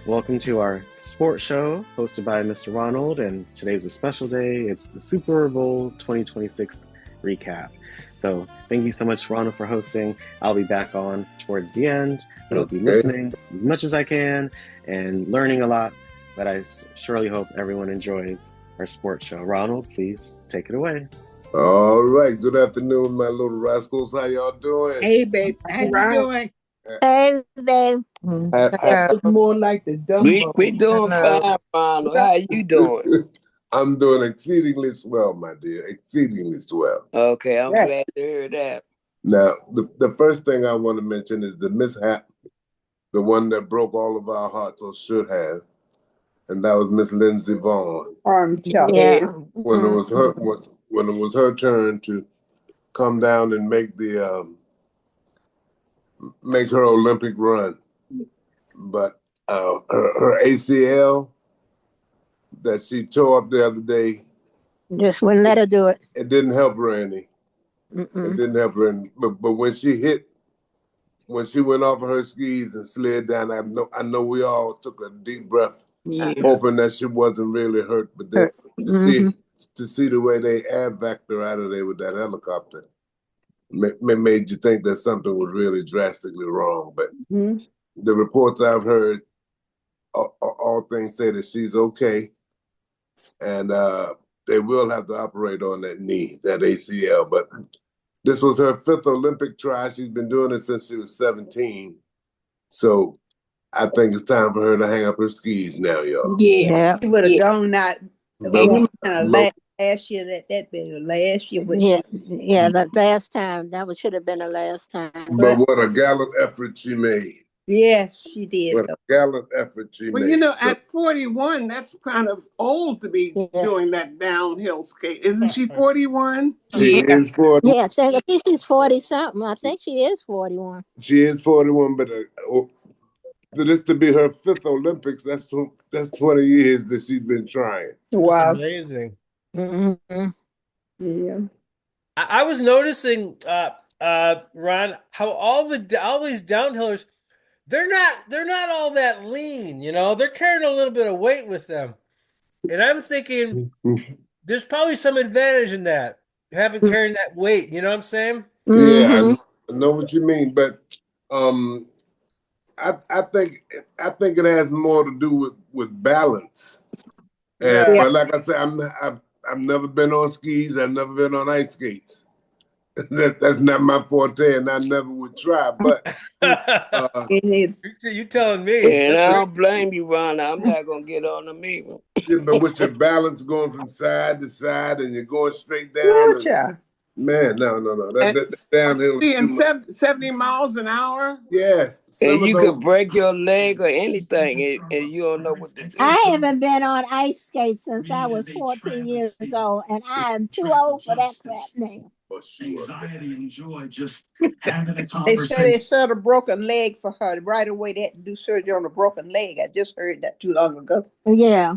Welcome to our sports show hosted by Mr. Ronald, and today's a special day. It's the Super Bowl 2026 recap. So, thank you so much, Ronald, for hosting. I'll be back on towards the end, but I'll be Okay. listening as much as I can and learning a lot. But I surely hope everyone enjoys our sports show. Ronald, please take it away. All right. Good afternoon, my little rascals. How y'all doing? Hey, babe. How you doing? Hey, babe. It's more like the Dumbo. We doing fine, Ronald. How you doing? I'm doing exceedingly swell, my dear. Exceedingly swell. Okay, I'm Yeah. glad to hear that. Now, the first thing I want to mention is the mishap, the one that broke all of our hearts, or should have, and that was Miss Lindsey Vaughn. Yeah. When it was her turn to come down and make her Olympic run, but her ACL that she tore up the other day, Just wouldn't let her do it. it didn't help her any. It didn't help her any. But when she went off of her skis and slid down, I know we all took a deep breath, hoping that she wasn't really hurt. But then to see the way they air-vacked her out of there with that helicopter made you think that something was really drastically wrong. But the reports I've heard, all things say that she's okay, and they will have to operate on that knee, that ACL. But this was her fifth Olympic try. She's been doing it since she was 17. So I think it's time for her to hang up her skis now, y'all. Yeah. She would have gone out But- last year. That been last year. But Yeah, that last time. Should have been the last time. But what a gallant effort she made. yeah, she did. What a gallant effort she Well, made. you know, at 41, that's kind of old to be doing that downhill skate. Isn't she 41? She is 40. Yeah, I think she's 40-something. I think she is 41. She is 41, but for this to be her fifth Olympics, that's 20 years that she's been trying. Wow. Amazing. Yeah. I was noticing, Ron, how all these downhillers, they're not all that lean. You know, they're carrying a little bit of weight with them, and I'm thinking there's probably some advantage in that, having carrying that weight. You know what I'm saying? Yeah, I know what you mean, but I think it has more to do with balance. And but like I said, I've never been on skis. I've never been on ice skates. That's not my forte, and I never would try. But you telling me? And I don't blame you, Ron. I'm not gonna get on them either. yeah, but with your balance going from side to side, and you're going straight down. Man, no. That's downhill. And 70 miles an hour? Yes. And you could break your leg or anything, and you don't know what to do. I haven't been on ice skates since I was 14 years old, and I am too old for that crap now. Anxiety and joy just having a They conversation. said they said a broken leg for her. Right away, they had to do surgery on a broken leg. I just heard that too long ago. Yeah.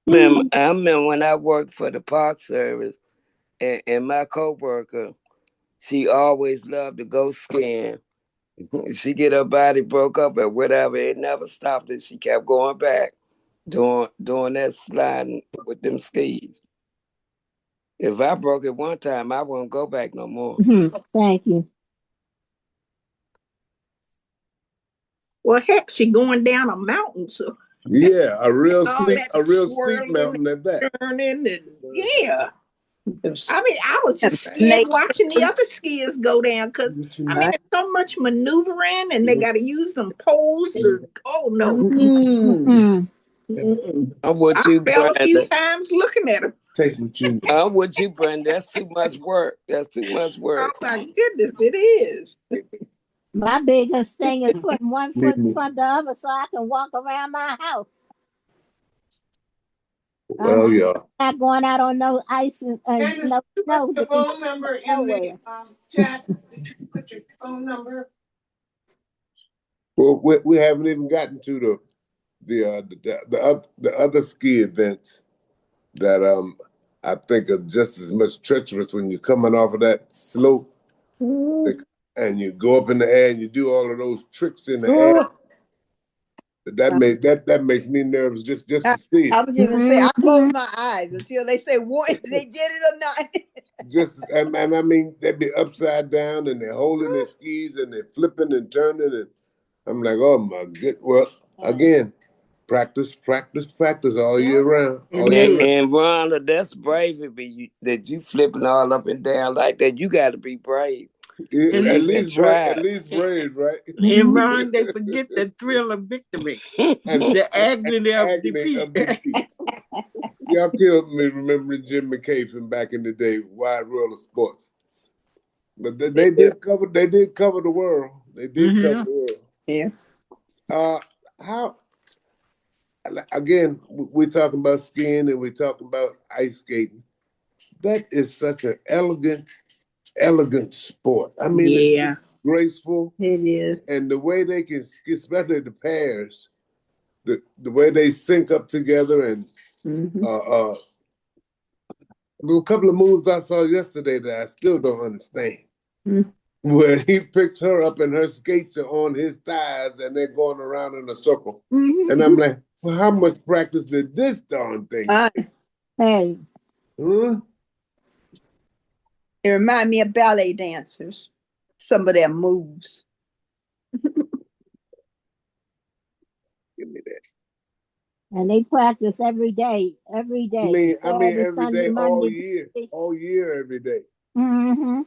I remember when I worked for the Park Service, and my coworker, she always loved to go skiing. She get her body broke up or whatever. It never stopped her. She kept going back, doing that sliding with them skis. If I broke it one time, I won't go back no more. Thank you. Well, heck, she going down a mountain, so Yeah, a real steep swirling mountain at that. turning and yeah. I mean, I was just scared watching the other skiers go down because I mean, there's so much maneuvering and they got to use them poles. Oh no! I'm with you, I fell a few Brandon. times looking at them. Take what you need. I'm with you, Brandon. That's too much work. That's too much Oh work. my goodness, it is. My biggest thing is putting one foot in front of the other so I can walk around my house. Well, yeah. Not going out on no ice and no snow. The phone number in the chat. Did you put your phone number? Well, we haven't even gotten to the other ski events that I think are just as much treacherous when you're coming off of that slope. and you go up in the air and you do all of those tricks in the air. That makes me nervous just to see it. I was just gonna say I close my eyes until they say what they did it or not. And I mean they'd be upside down and they're holding their skis and they're flipping and turning and I'm like, oh my good. Well, again, practice all year round. And Rhonda, that's bravery that you flipping all up and down like that. You got to be brave. At least brave, right? And Ron, they forget the thrill of victory and the agony of defeat. Y'all killed me remembering Jim McKay from back in the day, Wide World of Sports. But they did cover the world. They did cover the world. Yeah. How? Again, we're talking about skiing and we're talking about ice skating. That is such an elegant sport. I mean, it's graceful. It is. And the way they can, especially the pairs, the way they sync up together and a couple of moves I saw yesterday that I still don't understand. Where he picks her up and her skates are on his thighs and they're going around in a circle. And I'm like, well, how much practice did this darn thing? Hey. Huh? It reminds me of ballet dancers. Some of their moves. Give me that. And they practice every day. I mean every Sunday, day, Monday, all year, every day. Mm-hmm.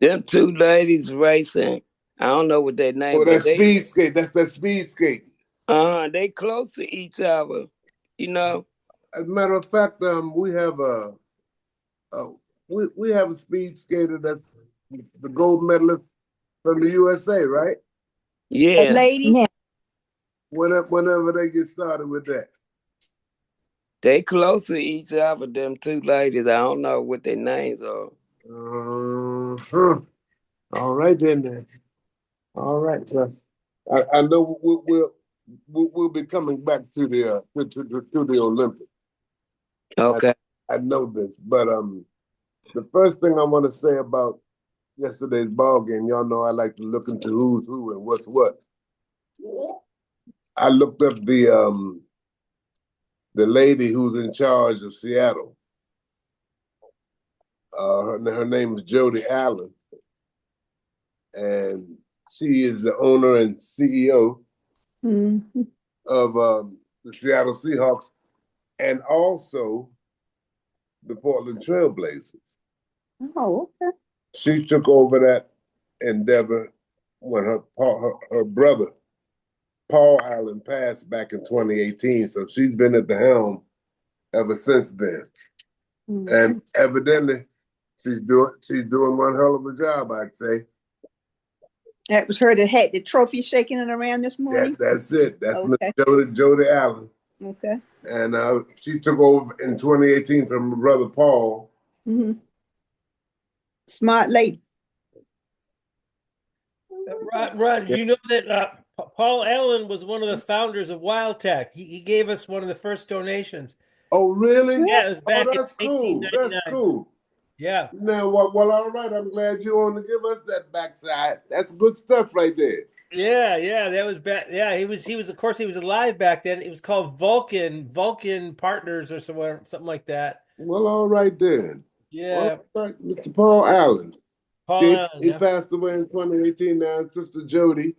Them two ladies racing. I don't know what their name. Oh, that's speed skate. That's that speed skate. They close to each other. You know. As a matter of fact, we have a speed skater that's the gold medalist from the USA, right? Yeah. A lady. Yeah. Whenever they get started with that. They close to each other, them two ladies. I don't know what their names are. All right then. All right. I know we'll be coming back to the Olympics. Okay. I know this, but the first thing I want to say about yesterday's ball game, y'all know I like to look into who's who and what's what. I looked up the lady who's in charge of Seattle. Her name is Jody Allen, and she is the owner and CEO of the Seattle Seahawks and also the Portland Trailblazers. Oh, okay. She took over that endeavor when her brother, Paul Allen, passed back in 2018. So she's been at the helm ever since then. And evidently, she's doing one hell of a job, I'd say. That was her that had the trophy shaking it around this morning? That's it. That's okay. Miss Jody Allen. Okay. And she took over in 2018 from her brother Paul. Smart lady. Ron, did you know that Paul Allen was one of the founders of WildTech? He gave us one of the first donations. Oh, really? Yeah, it was back in cool. 1999. That's cool. Yeah. Now, well, all right. I'm glad you want to give us that backside. That's good stuff right there. Yeah, that was back. Yeah, he was. Of course, he was alive back then. It was called Vulcan Partners or something like that. Well, all right then. Yeah. All right, Mr. Paul Allen. Allen, he passed away in 2018. Now, Sister Jody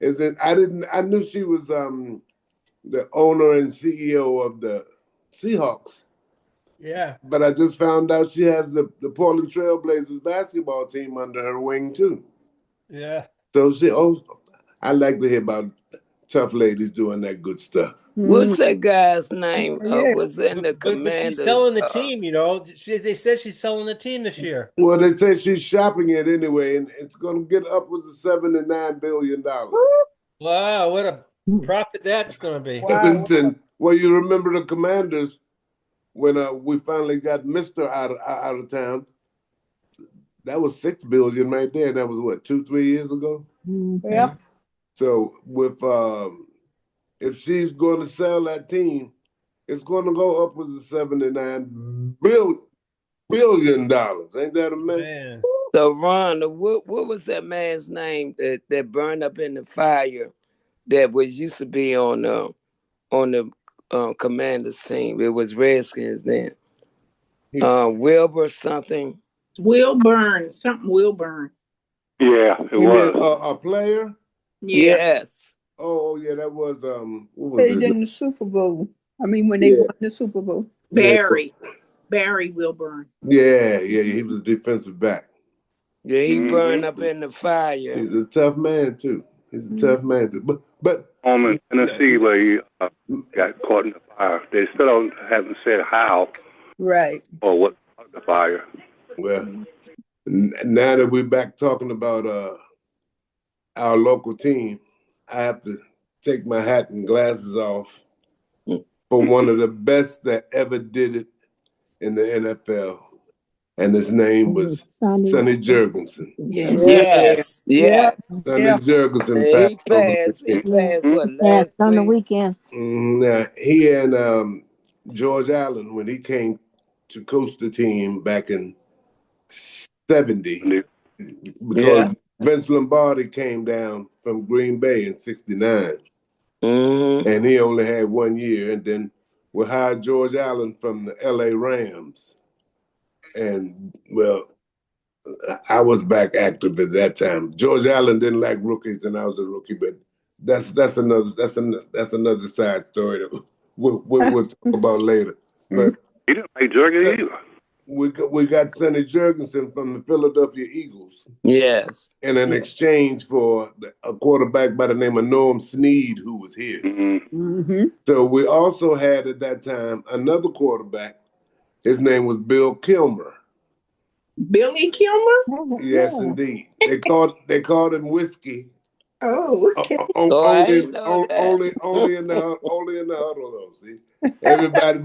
I knew she was the owner and CEO of the Seahawks. Yeah. But I just found out she has the Portland Trailblazers basketball team under her wing too. Yeah. So I like to hear about tough ladies doing that good stuff. What's that guy's name? Was in the Commanders. But she's selling the team, you know. They said she's selling the team this year. Well, they say she's shopping it anyway, and it's going to get upwards of $7 to $9 billion. Wow, what a profit that's going to be. Wow. Well, you remember the Commanders when we finally got Mr. out of town. That was $6 billion right there. That was what, 2-3 years ago? Yeah. So with if she's going to sell that team, it's going to go upwards of $7 to $9 billion. billion. Ain't that a man? So, Ron, what was that man's name that burned up in the fire that used to be on the Commanders team? It was Redskins then. Wilbur something. Wilburn. Something Wilburn. Yeah, it was. A player? Yeah. Yes. Oh, yeah, that was what was Played in the Super Bowl. I mean, when they won the Super Bowl. Barry Wilburn. Yeah, he was defensive back. Yeah, he burned up in the fire. He's a tough man too. But home in Tennessee where he got caught in the fire. They still haven't said how. Right. Or what caused the fire. Well, now that we're back talking about our local team, I have to take my hat and glasses off for one of the best that ever did it in the NFL. And his name was Sonny Jurgensen. Yes. Sonny Jurgensen. He passed what, last on the weekend. Now, he and George Allen, when he came to coach the team back in 70, because Vince Lombardi came down from Green Bay in 69. And he only had 1 year. And then we hired George Allen from the LA Rams. And, well, I was back active at that time. George Allen didn't like rookies, and I was a rookie, but that's another side story that we'll talk about later. But he didn't like Jurgen either. We got Sonny Jurgensen from the Philadelphia Eagles. Yes. In an exchange for a quarterback by the name of Norm Snead, who was here. So we also had at that time another quarterback. His name was Bill Kilmer. Billy Kilmer? Yes, indeed. They called him Whiskey. Oh, okay. Only in the huddle though. See, everybody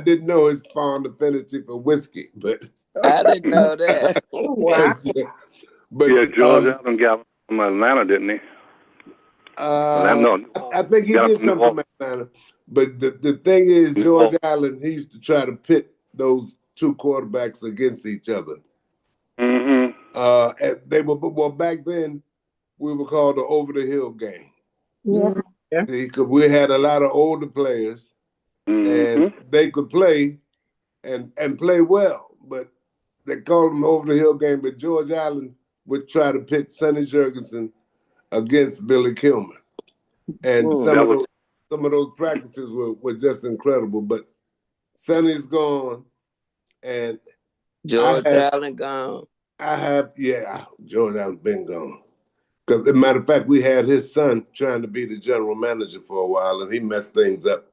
didn't know his fond affinity for whiskey, but I didn't know that. Wow. But George Allen got from Atlanta, didn't he? I think he did come from Atlanta. But the thing is, George Allen, he used to try to pit those two quarterbacks against each other. And they were back then. We were called the over the hill gang. Because we had a lot of older players, and they could play and play well, but they called them over the hill gang. But George Allen would try to pit Sonny Jurgensen against Billy Kilmer, and some of those practices were just incredible. But Sonny's gone, and George Allen gone. George Allen's been gone. Because, as a matter of fact, we had his son trying to be the general manager for a while, and he messed things up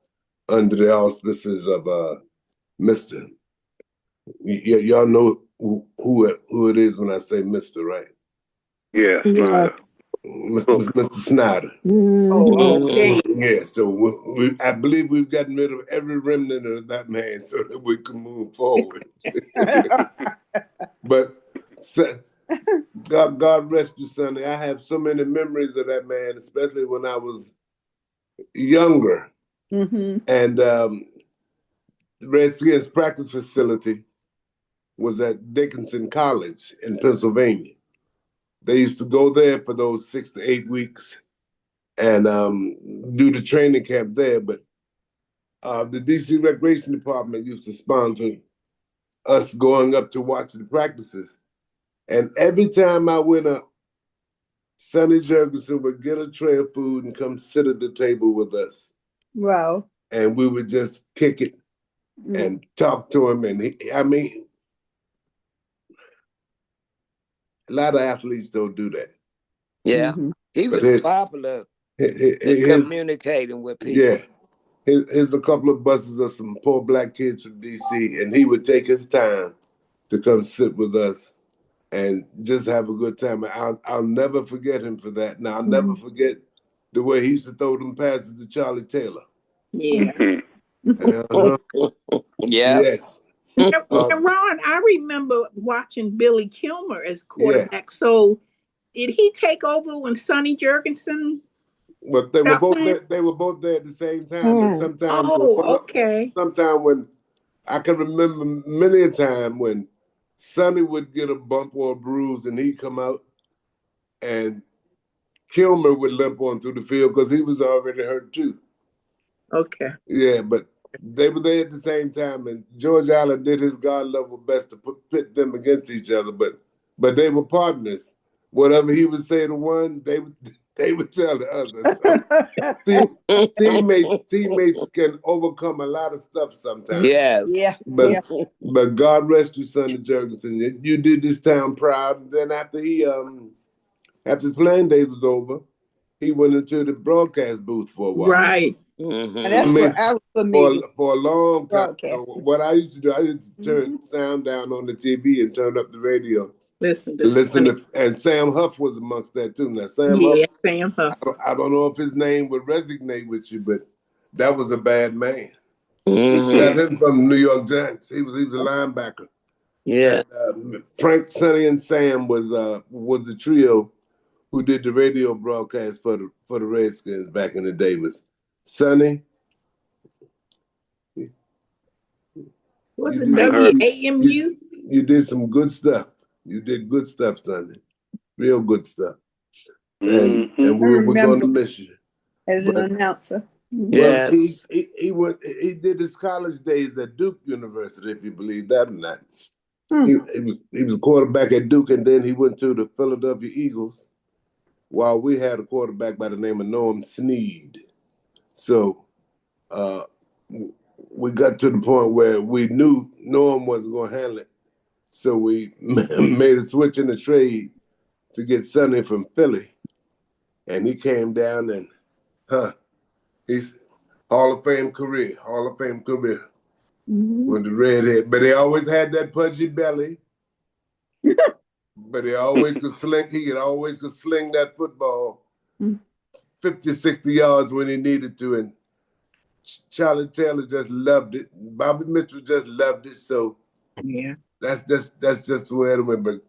under the auspices of Mr. Y'all know who it is when I say Mr., right? Yeah, Snyder. Mr. Snyder. Okay. Yeah, so I believe we've gotten rid of every remnant of that man so that we can move forward. But God rest you, Sonny. I have so many memories of that man, especially when I was younger. And the Redskins practice facility was at Dickinson College in Pennsylvania. They used to go there for those 6 to 8 weeks and do the training camp there. But the DC Recreation Department used to sponsor us going up to watch the practices. And every time I went up, Sonny Jurgensen would get a tray of food and come sit at the table with us. Wow. And we would just kick it and talk to him. And a lot of athletes don't do that. Yeah. He was popular in communicating with people. Yeah. Here's a couple of buses of some poor black kids from DC, and he would take his time to come sit with us and just have a good time. I'll never forget him for that. Now, I'll never forget the way he used to throw them passes to Charlie Taylor. Yeah. Yes. And Ron, I remember watching Billy Kilmer as quarterback. Yeah. So did he take over when Sonny Jurgensen? Well, they were both there. They were both there at the same time. And sometimes, okay. Sometimes when I can remember many a time when Sonny would get a bump or a bruise and he'd come out and Kilmer would limp on through the field because he was already hurt too. Okay. Yeah, but they were there at the same time, and George Allen did his God-level best to pit them against each other, but they were partners. Whatever he would say to one, they would tell the other. So, teammates can overcome a lot of stuff sometimes. Yes. Yeah. But God rest you, Sonny Jurgensen. You did this town proud. And then after his playing days was over, he went into the broadcast booth for a while. Right. And that's what I was familiar for a long time. Broadcast. What I used to do, I used to turn sound down on the TV and turn up the radio. Listen and Sam Huff was amongst that too. Now Sam Huff, I don't know if his name would resonate with you, but that was a bad man. Got him from the New York Giants. He was a linebacker. Yeah. And, Frank, Sonny, and Sam was the trio who did the radio broadcast for the Redskins back in the day. Was Sonny. What's the WAMU? You did some good stuff. You did good stuff, Sonny. Real good stuff. And we're going to miss you. As an announcer. Yes. Well, he did his college days at Duke University, if you believe that or not. He was a quarterback at Duke, and then he went to the Philadelphia Eagles while we had a quarterback by the name of Norm Snead. So we got to the point where we knew Norm wasn't going to handle it. So we made a switch in the trade to get Sonny from Philly. And he came down and, he's Hall of Fame career. With the redhead. But they always had that pudgy belly. But he always could sling that football 50, 60 yards when he needed to. And Charlie Taylor just loved it. Bobby Mitchell just loved it. So yeah, that's just the way it went. But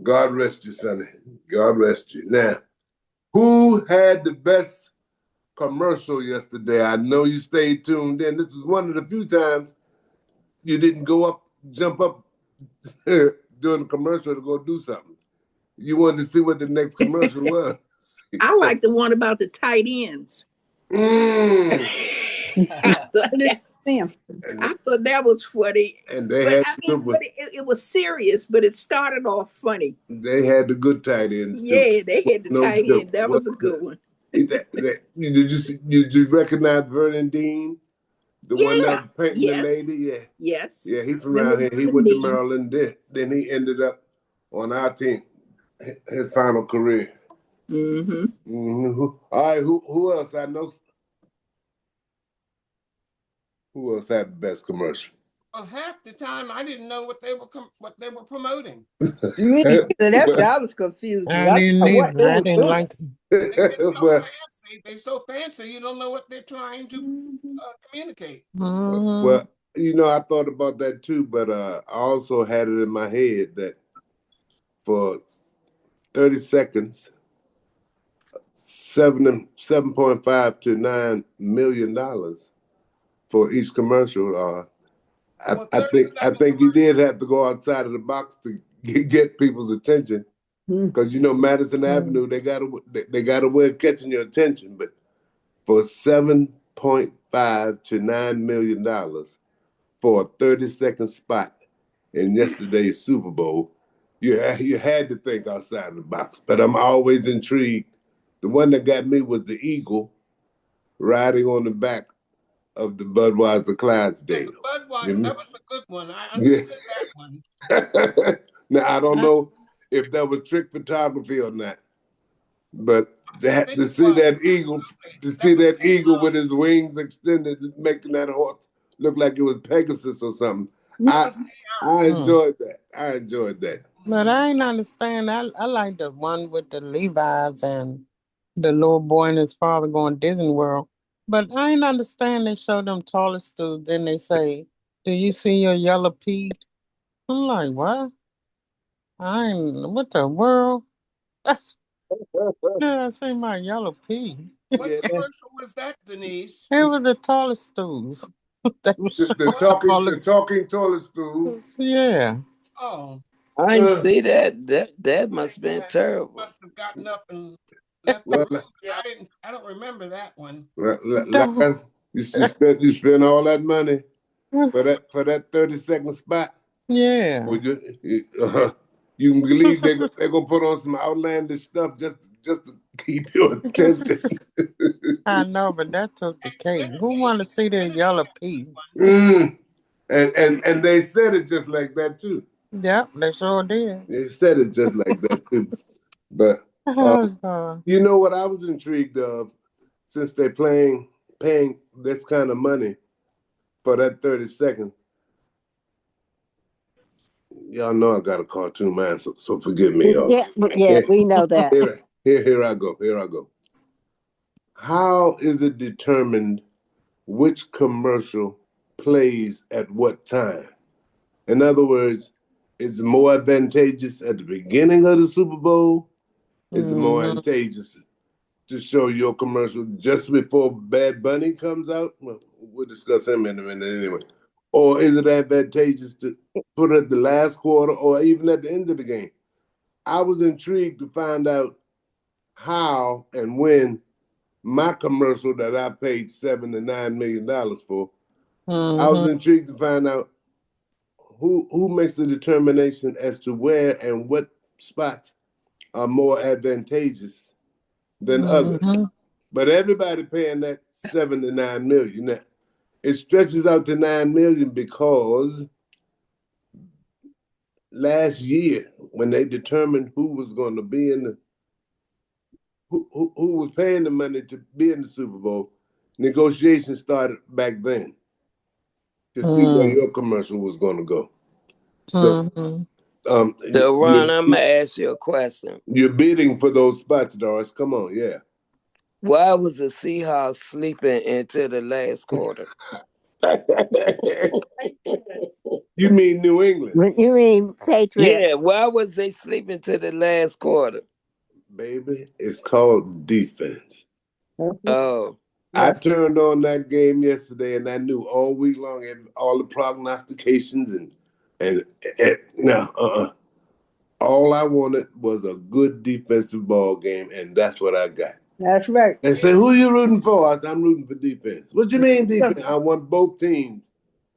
God rest you, Sonny. God rest you. Now, who had the best commercial yesterday? I know you stayed tuned in. This was one of the few times you didn't jump up during the commercial to go do something. You wanted to see what the next commercial was. I like the one about the tight ends. I thought that was funny. And they had it was serious, but it started off funny. They had the good tight ends too. Yeah, they had the tight end. That was a good one. Did you recognize Vernon Dean? The one that was painting the lady? Yeah. Yes. Yeah, he from around here. He went to Maryland. Then he ended up on our team, his final career. All right, who else? I know. Who else had the best commercial? Well, half the time I didn't know what they were promoting. That's why I was confused. I didn't like them. They're so fancy, you don't know what they're trying to communicate. Well, I thought about that too, but I also had it in my head that for 30 seconds, $7.5 to $9 million for each commercial. I think you did have to go outside of the box to get people's attention, because Madison Avenue, they got a way of catching your attention. But for $7.5 to $9 million for a 30-second spot in yesterday's Super Bowl, you had to think outside of the box. But I'm always intrigued. The one that got me was the eagle riding on the back of the Budweiser Clydesdale. Budweiser, that was a good one. I understood that one. Now, I don't know if that was trick photography or not, but to see that eagle with his wings extended, making that horse look like it was Pegasus or something. I enjoyed that. But I ain't understand. I like the one with the Levi's and the little boy and his father going to Disney World. But I ain't understand. They show them tallest dudes. Then they say, "Do you see your yellow pea?" I'm like, what? What the world? I see my yellow pea. What commercial was that, Denise? It was the tallest dudes. The talking toilet stool. Yeah. Oh. I didn't see that. That must have been terrible. Must have gotten up and left the room. I don't remember that one. You spent all that money for that 30-second spot. Yeah. You can believe they're gonna put on some outlandish stuff just to keep your attention. I know, but that took the cake. Who want to see the yellow pea? And they said it just like that too. Yep, they sure did. They said it just like that too. But you know what I was intrigued of, since they're paying this kind of money for that 30 seconds. Y'all know I got a cartoon mind, so forgive me, y'all. Yeah, we know that. Here I go. How is it determined which commercial plays at what time? In other words, is it more advantageous at the beginning of the Super Bowl? Is it more advantageous to show your commercial just before Bad Bunny comes out? Well, we'll discuss him in a minute anyway. Or is it advantageous to put it at the last quarter or even at the end of the game? I was intrigued to find out how and when my commercial that I paid $7 to $9 million for, I was intrigued to find out who makes the determination as to where and what spots are more advantageous than others. But everybody paying that $7 to $9 million. Now, it stretches out to $9 million because last year, when they determined who was going to be in the who was paying the money to be in the Super Bowl, negotiations started back then to see where your commercial was going to go. So, so Ron, I'm gonna ask you a question. You're bidding for those spots, Doris. Come on, yeah. Why was the Seahawks sleeping into the last quarter? You mean New England? You mean Patriots? Yeah, why was they sleeping to the last quarter? Baby, it's called defense. Oh. I turned on that game yesterday and I knew all week long all the prognostications and now all I wanted was a good defensive ball game, and that's what I got. That's right. They say, who you rooting for? I said, I'm rooting for defense. What you mean defense? I want both teams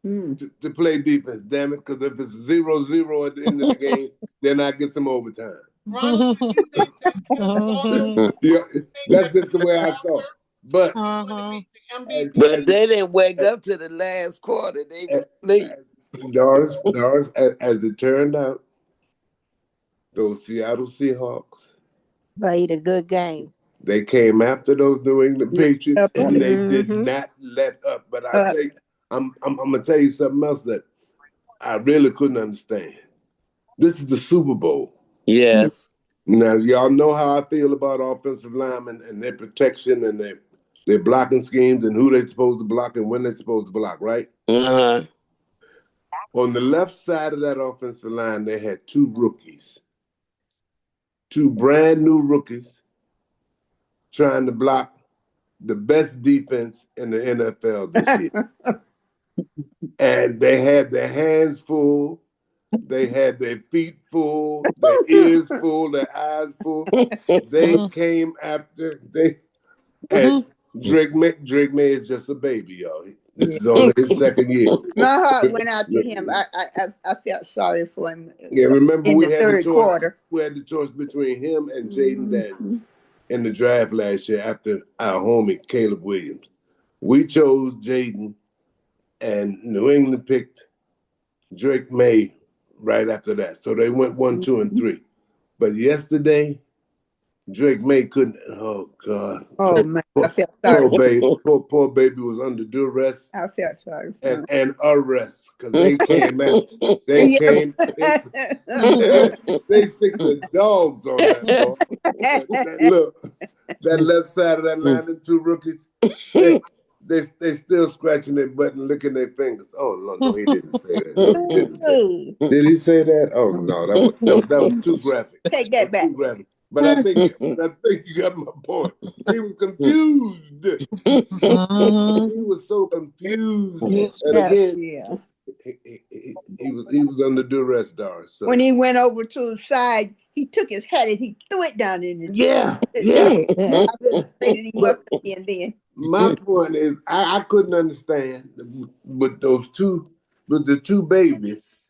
to play defense, damn it, because if it's 0-0 at the end of the game, then I get some overtime. Ronald, did you think that yeah, that's just the way I saw it. But but they didn't wake up to the last quarter. They were asleep. Doris, as it turned out, those Seattle Seahawks played a good game. They came after those New England Patriots, and they did not let up. But I think I'm gonna tell you something else that I really couldn't understand. This is the Super Bowl. Yes. Now y'all know how I feel about offensive linemen and their protection and their blocking schemes and who they're supposed to block and when they're supposed to block, right? Uh-huh. On the left side of that offensive line, they had two rookies, two brand new rookies trying to block the best defense in the NFL this year. And they had their hands full, they had their feet full, their ears full, their eyes full. They came after, and Drake May is just a baby, y'all. This is only his second year. My heart went out to him. I felt sorry for him. Yeah, remember in the third quarter. We had the choice between him and Jaden Daniels in the draft last year after our homie Caleb Williams. We chose Jaden, and New England picked Drake May right after that. So they went 1, 2, and 3. But yesterday, Drake May couldn't. Oh God! Oh man, I felt sorry. Poor baby was under duress. I felt sorry. And arrest because they came out. They came. They stick the dogs on that ball. Look, that left side of that line, the two rookies. They still scratching their butt and licking their fingers. Oh no, he didn't say that. No, he didn't say. Did he say that? Oh no, that was too graphic. Take that back. Too graphic. But I think you got my point. He was confused. He was so confused. And again, he was under duress, Doris. So. When he went over to the side, he took his hat and he threw it down in his My point is, I couldn't understand with the two babies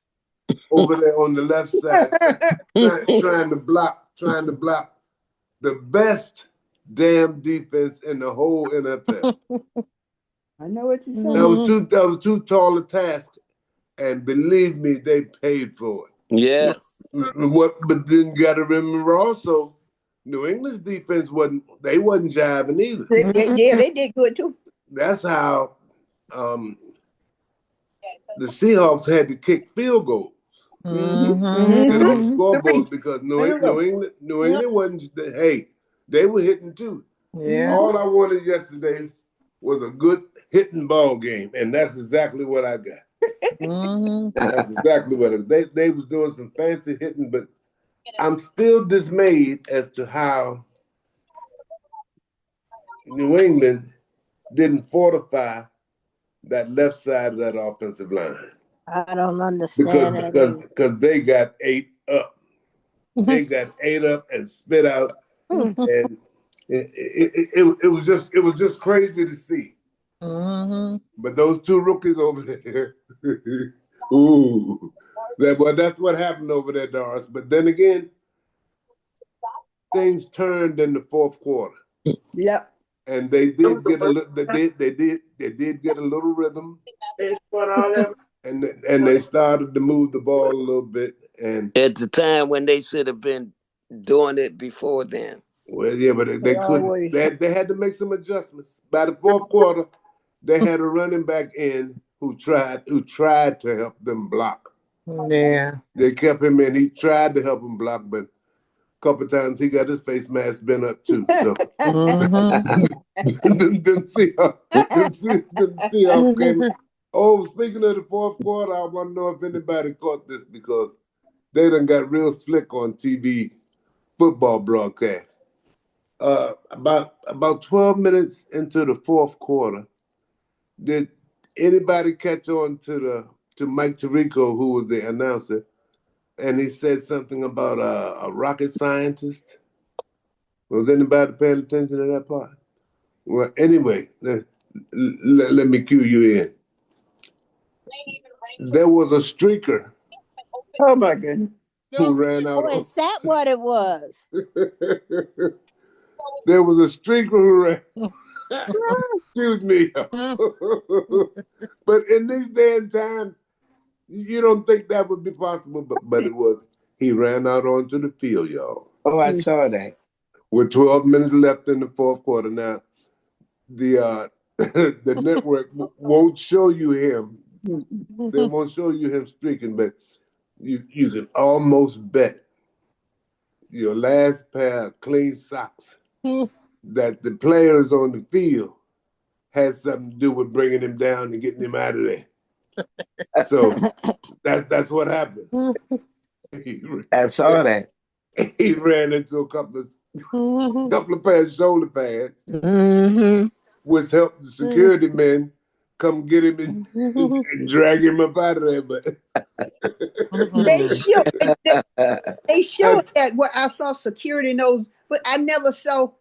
over there on the left side trying to block the best damn defense in the whole NFL. I know what you're saying. That was too tall a task, and believe me, they paid for it. Yes. But then you got to remember also, New England's defense wasn't jiving either. They did good too. That's how the Seahawks had to kick field goals. Scoreboard because New England wasn't. Hey, they were hitting too. Yeah. All I wanted yesterday was a good hitting ball game, and that's exactly what I got. That's exactly what they was doing, some fancy hitting, but I'm still dismayed as to how New England didn't fortify that left side of that offensive line. I don't understand because they got ate up. They got ate up and spit out, and it was just crazy to see. But those two rookies over there, that's what happened over there, Doris. But then again, things turned in the fourth quarter. Yep. And they did get a little rhythm. And they started to move the ball a little bit. And at the time when they should have been doing it before then. Well, yeah, but they couldn't. They had to make some adjustments. By the fourth quarter, they had a running back in who tried to help them block. Yeah. They kept him in. He tried to help him block, but a couple of times he got his face mask bent up too. So didn't see how came. Oh, speaking of the fourth quarter, I want to know if anybody caught this because they done got real slick on TV football broadcasts. About 12 minutes into the fourth quarter, did anybody catch on to Mike Tirico, who was the announcer, and he said something about a rocket scientist? Was anybody paying attention to that part? Well, anyway, let me cue you in. There was a streaker. Oh my goodness. Who ran out. Oh, is that what it was? There was a streaker who ran. Excuse me. But in these day and time, you don't think that would be possible, but it was. He ran out onto the field, y'all. Oh, I saw that. With 12 minutes left in the fourth quarter. Now, the network won't show you him. They won't show you him streaking, but you can almost bet your last pair of clean socks that the players on the field had something to do with bringing him down and getting him out of there. So that's what happened. I saw that. He ran into a couple of pairs of shoulder pads, which helped the security men come get him and drag him up out of there. But they showed that what I saw security knows, but I never saw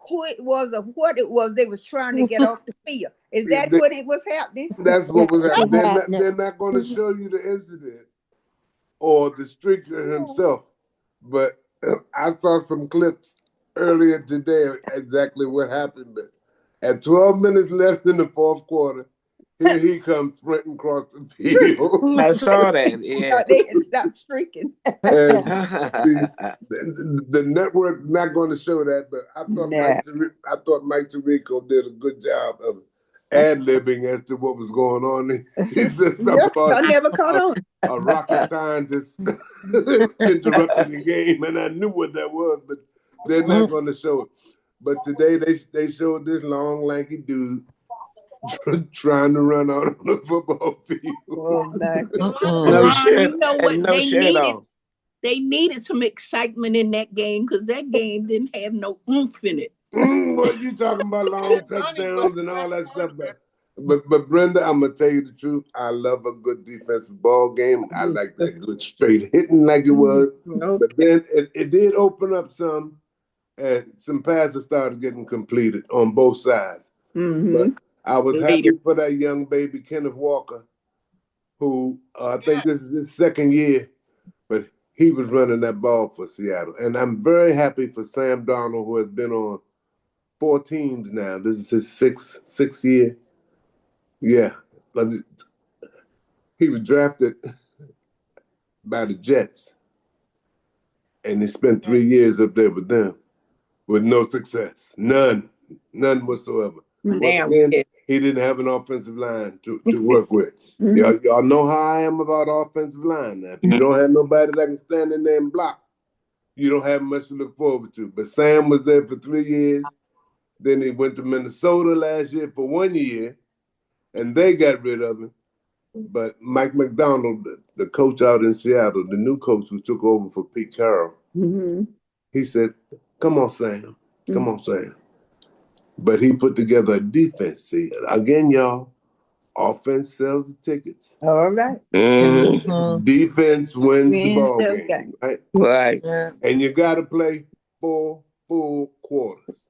who it was or what it was they was trying to get off the field. Is that what it was happening? That's what was happening. They're not going to show you the incident or the streaker himself, but I saw some clips earlier today exactly what happened. But at 12 minutes left in the fourth quarter, here he comes sprinting across the field. I saw that. Yeah, they had stopped streaking. The network not going to show that, but I thought Mike Tirico did a good job of ad-libbing as to what was going on. He said something about I never caught on. A rocket scientist interrupting the game, and I knew what that was, but they're not going to show it. But today they showed this long, lanky dude trying to run out on the football field. No shirt, no shirt on. They needed some excitement in that game because that game didn't have no oomph in it. What you talking about? Long touchdowns and all that stuff. But Brenda, I'm gonna tell you the truth. I love a good defensive ball game. I like that good straight hitting like it was. Okay. But then it did open up some, and some passes started getting completed on both sides. But I was happy for that young baby, Kenneth Walker, who I think this is his second year, but he was running that ball for Seattle. And I'm very happy for Sam Darnold, who has been on 4 teams now. This is his sixth year. Yeah. But he was drafted by the Jets, and he spent 3 years up there with them with no success. None whatsoever. Then he didn't have an offensive line to work with. Y'all know how I am about offensive line. Now, if you don't have nobody that can stand in there and block, you don't have much to look forward to. But Sam was there for 3 years. Then he went to Minnesota last year for 1 year, and they got rid of him. But Mike McDonald, the coach out in Seattle, the new coach who took over for Pete Carroll, he said, come on, Sam. Come on, Sam. But he put together a defense. See, again, y'all, offense sells the tickets. All right. Defense wins the ball game, right? Right. And you got to play 4 full quarters.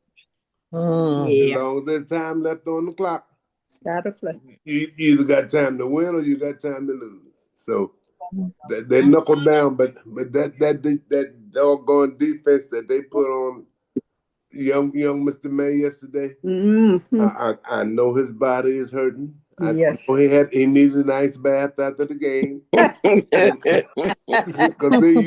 As long as there's time left on the clock, gotta play. You either got time to win or you got time to lose. So they knuckled down, but that doggone defense that they put on young Mr. May yesterday, I know his body is hurting. I know he needed an ice bath after the game because they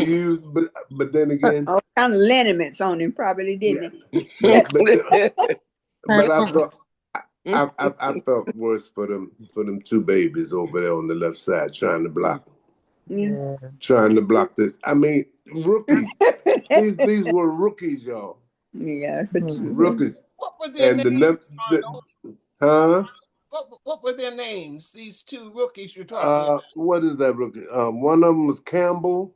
used, but then again, all kind of liniments on him, probably didn't he? But I felt worse for them 2 babies over there on the left side trying to block. Trying to block this. I mean, rookies. these were rookies, y'all. Yeah, rookies. What were their and names? What were their names? These 2 rookies you're talking about. What is that rookie? One of them was Campbell,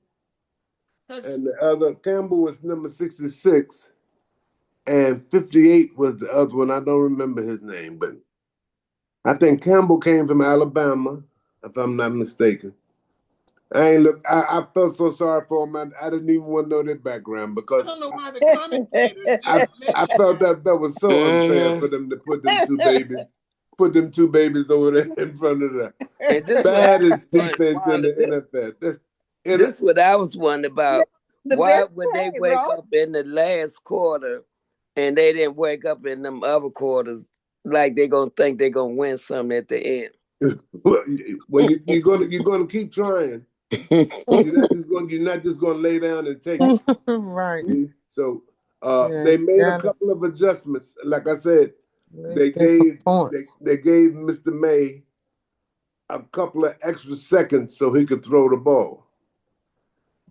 and the other Campbell was number 66. And 58 was the other one. I don't remember his name, but I think Campbell came from Alabama, if I'm not mistaken. I felt so sorry for him. I didn't even want to know their background because I don't know why the commentators I felt that was so unfair for them to put them two babies over there in front of the baddest defense in the NFL. This is what I was wondering about. Why would they wake up in the last quarter and they didn't wake up in them other quarters like they're gonna think they're gonna win something at the end? Well, you're gonna keep trying. You're not just gonna lay down and take it. Right. So they made a couple of adjustments. Like I said, they gave Mr. May a couple of extra seconds so he could throw the ball.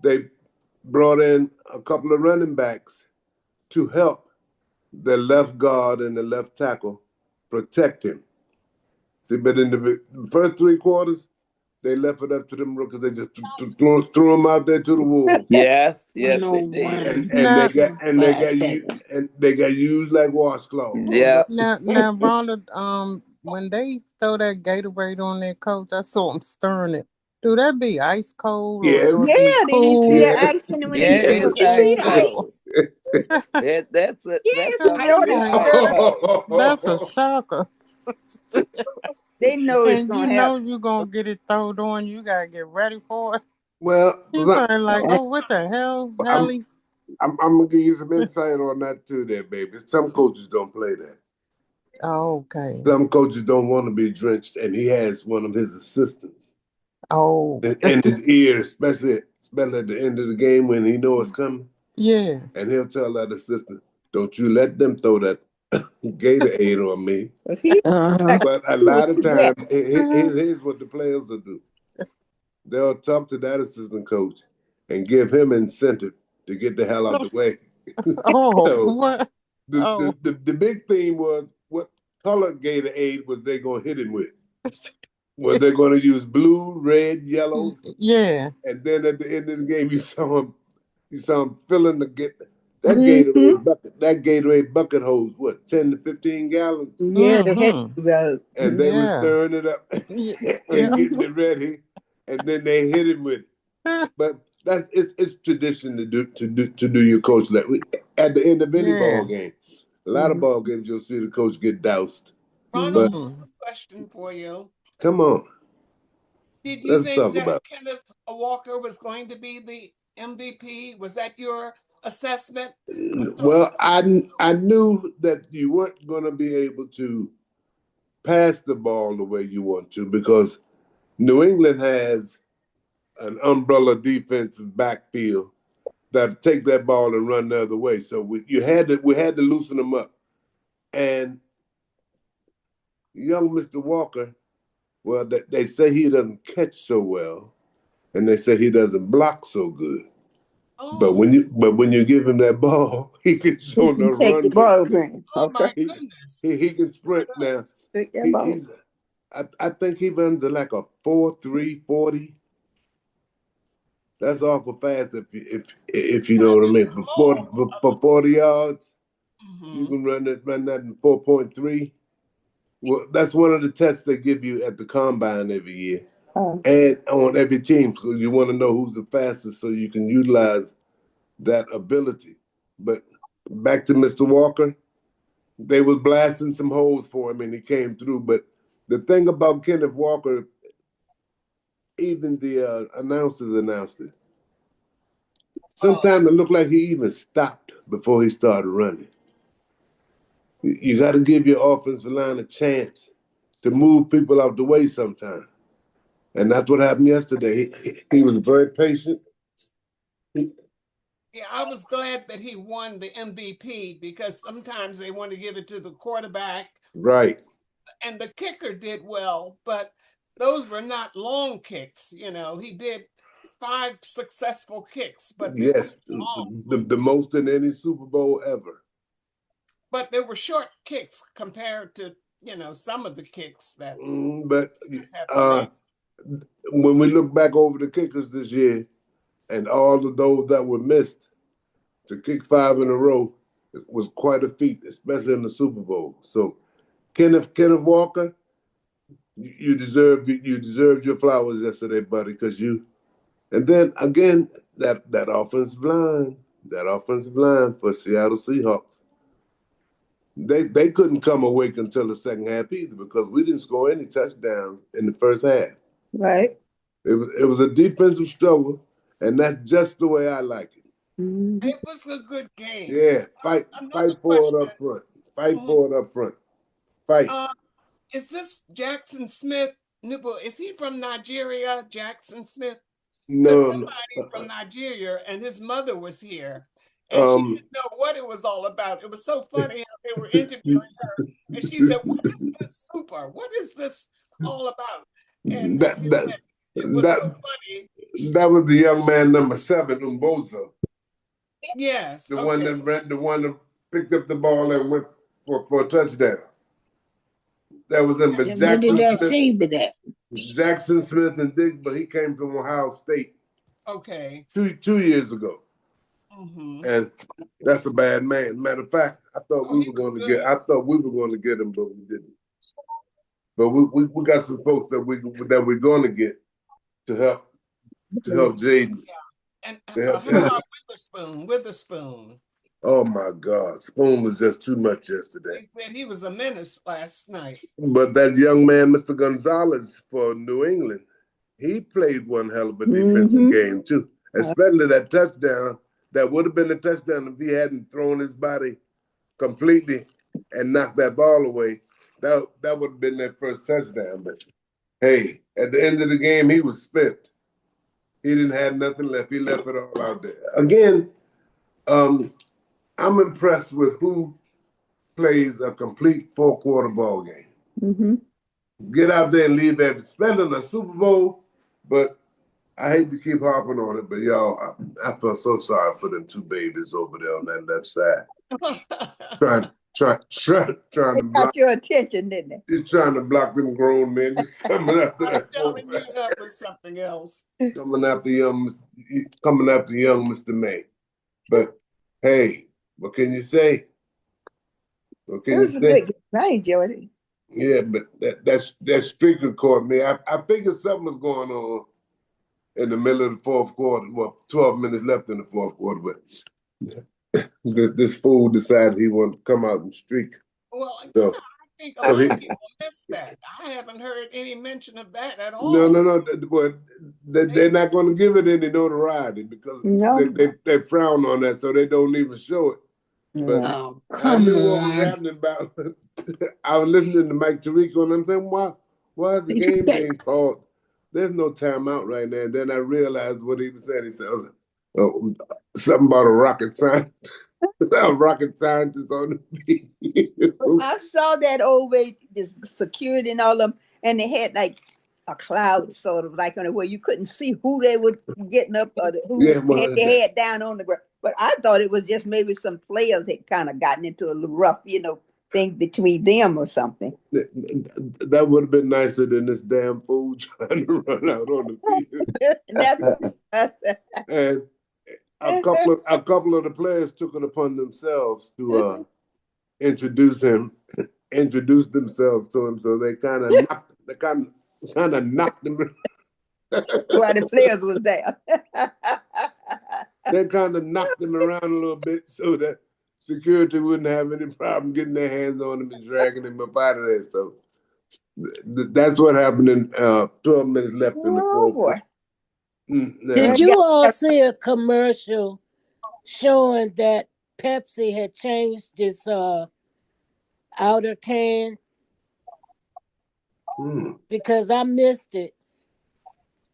They brought in a couple of running backs to help the left guard and the left tackle protect him. See, but in the first 3 quarters, they left it up to them rookies. They just threw them out there to the wolves. Yes, they did. And they got used like washcloths. Yeah. Now, Rhonda, when they throw that Gatorade on their coach, I saw them stirring it. Do that be ice cold? Yeah, or they didn't see the ice in when they it's ice cold. That's a shocker. They know it's gonna happen. You're gonna get it thrown on. You gotta get ready for it. Well, you're like, what the hell, Hallie? I'm gonna give you some insight on that too, there, baby. Some coaches don't play that. Oh, okay. Some coaches don't want to be drenched, and he has one of his assistants. Oh, in his ear, especially at the end of the game when he knows it's coming. Yeah. And he'll tell that assistant, "Don't you let them throw that Gatorade on me." But a lot of times, here's what the players will do. They'll talk to that assistant coach and give him incentive to get the hell out of the way. What? The big theme was what color Gatorade was they going to hit him with. Well, they're going to use blue, red, yellow. Yeah. And then at the end of the game, you saw him filling that Gatorade bucket holds what, 10 to 15 gallons? Yeah, and they were stirring it up and getting it ready, and then they hit him with it. But it's tradition to do your coach at the end of any ball game. A lot of ball games you'll see the coach get doused. Ronald, question for you. Come on. Did you think that Kenneth Walker was going to be the MVP? Was that your assessment? Well, I knew that you weren't going to be able to pass the ball the way you want to because New England has an umbrella defensive backfield that take that ball and run the other way. So we had to loosen them up. And young Mr. Walker, well, they say he doesn't catch so well, and they say he doesn't block so good. Oh. But when you give him that ball, he can show the run. Take the ball game. Oh my goodness! He can sprint now. I think he runs like a 4.3 40. That's awful fast if you know what I mean. For 40 yards, you can run that in 4.3. Well, that's one of the tests they give you at the combine every year, and on every team, because you want to know who's the fastest, so you can utilize that ability. But back to Mr. Walker, they was blasting some holes for him, and he came through. But the thing about Kenneth Walker, even the announcers announced it. Sometimes it looked like he even stopped before he started running. You got to give your offensive line a chance to move people out the way sometimes. And that's what happened yesterday. He was very patient. Yeah, I was glad that he won the MVP because sometimes they want to give it to the quarterback. Right. And the kicker did well, but those were not long kicks. You know, he did 5 successful kicks, but yes, the most in any Super Bowl ever. But they were short kicks compared to, some of the kicks that. But when we look back over the kickers this year, and all of those that were missed, to kick 5 in a row was quite a feat, especially in the Super Bowl. So, Kenneth Walker, you deserved your flowers yesterday, buddy, because you. And then again, that offensive line for Seattle Seahawks. They couldn't come awake until the second half either because we didn't score any touchdowns in the first half. Right. It was a defensive struggle, and that's just the way I like it. It was a good game. Yeah, fight for it up front. Fight for it up front. Fight. Is this Jackson Smith? Is he from Nigeria, Jackson Smith? No. Somebody's from Nigeria, and his mother was here. And she didn't know what it was all about. It was so funny how they were interviewing her. And she said, "What is this super? What is this all about?" And it was so funny. That was the young man number 7, Umbozo. Yes. The one that picked up the ball and went for a touchdown. That was him. But Jackson Smith and Dick, but he came from Ohio State. Okay. 2 years ago. And that's a bad man. Matter of fact, I thought we were going to get him, but we didn't. But we got some folks that we're going to get to help Jaden. Yeah. And how about Witherspoon? Oh my God, Spoon was just too much yesterday. They said he was a menace last night. But that young man, Mr. Gonzalez for New England, he played one hell of a defensive game too. Especially that touchdown. That would have been a touchdown if he hadn't thrown his body completely and knocked that ball away. That would have been that first touchdown. But hey, at the end of the game, he was spent. He didn't have nothing left. He left it all out there. Again, I'm impressed with who plays a complete 4-quarter ball game. Get out there and leave everything. Spending a Super Bowl, but I hate to keep harping on it, but y'all, I feel so sorry for them 2 babies over there on that left side. trying to They block got your attention, didn't they? He's trying to block them grown men just coming after I'm that. telling you, that was something else. Coming after young Mr. May. But hey, what can you say? What can you say? It was a good game. I enjoyed it. Yeah, but that streaker caught me. I figured something was going on in the middle of the fourth quarter. Well, 12 minutes left in the fourth quarter, but this fool decided he wanted to come out and streak. Well, so, I think a lot of people missed that. I haven't heard any mention of that at all. No. But they're not going to give it any notoriety because they frown on that, so they don't even show it. But I knew what was happening about. I was listening to Mike Tirico, and I'm saying, why is the game being called? There's no timeout right now. And then I realized what he was saying. He said, something about a rocket scientist. A rocket scientist on the field. I saw that old way, this security and all of them, and they had like a cloud sort of like on it where you couldn't see who they were getting up or who had their head down on the ground. But I thought it was just maybe some players had kind of gotten into a little rough, thing between them or something. That would have been nicer than this damn fool trying to run out on the field. And a couple of the players took it upon themselves to introduce themselves to him, so they kind of knocked him. While the players was there. They kind of knocked him around a little bit so that security wouldn't have any problem getting their hands on him and dragging him up out of there. So that's what happened in 12 minutes left in the fourth quarter. Did you all see a commercial showing that Pepsi had changed its outer can? Because I missed it.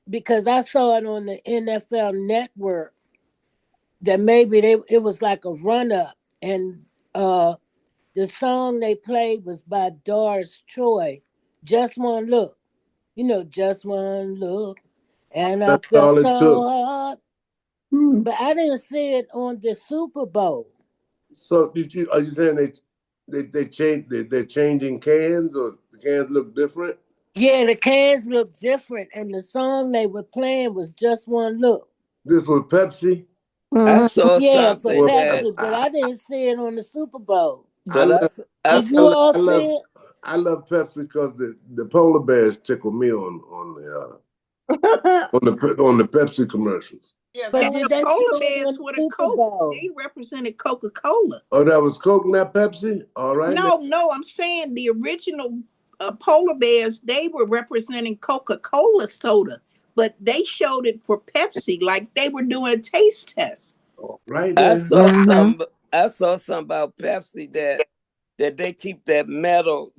Because I saw it on the NFL Network that maybe it was like a run-up, and the song they played was by Doris Troy, Just One Look. Just one look. And I felt so hard. But I didn't see it on the Super Bowl. So are you saying they're changing cans, or the cans look different? Yeah, the cans look different, and the song they were playing was Just One Look. This was Pepsi? I saw something for Pepsi, but I didn't see it on the Super Bowl. But did you all see it? I love Pepsi because the polar bears tickle me on the Pepsi commercials. Yeah, but the polar bears with a Coke, they represented Coca-Cola. Oh, that was Coke, not Pepsi? All right. No, I'm saying the original polar bears, they were representing Coca-Cola soda, but they showed it for Pepsi, like they were doing a taste test. Right. I saw something about Pepsi that they keep the metal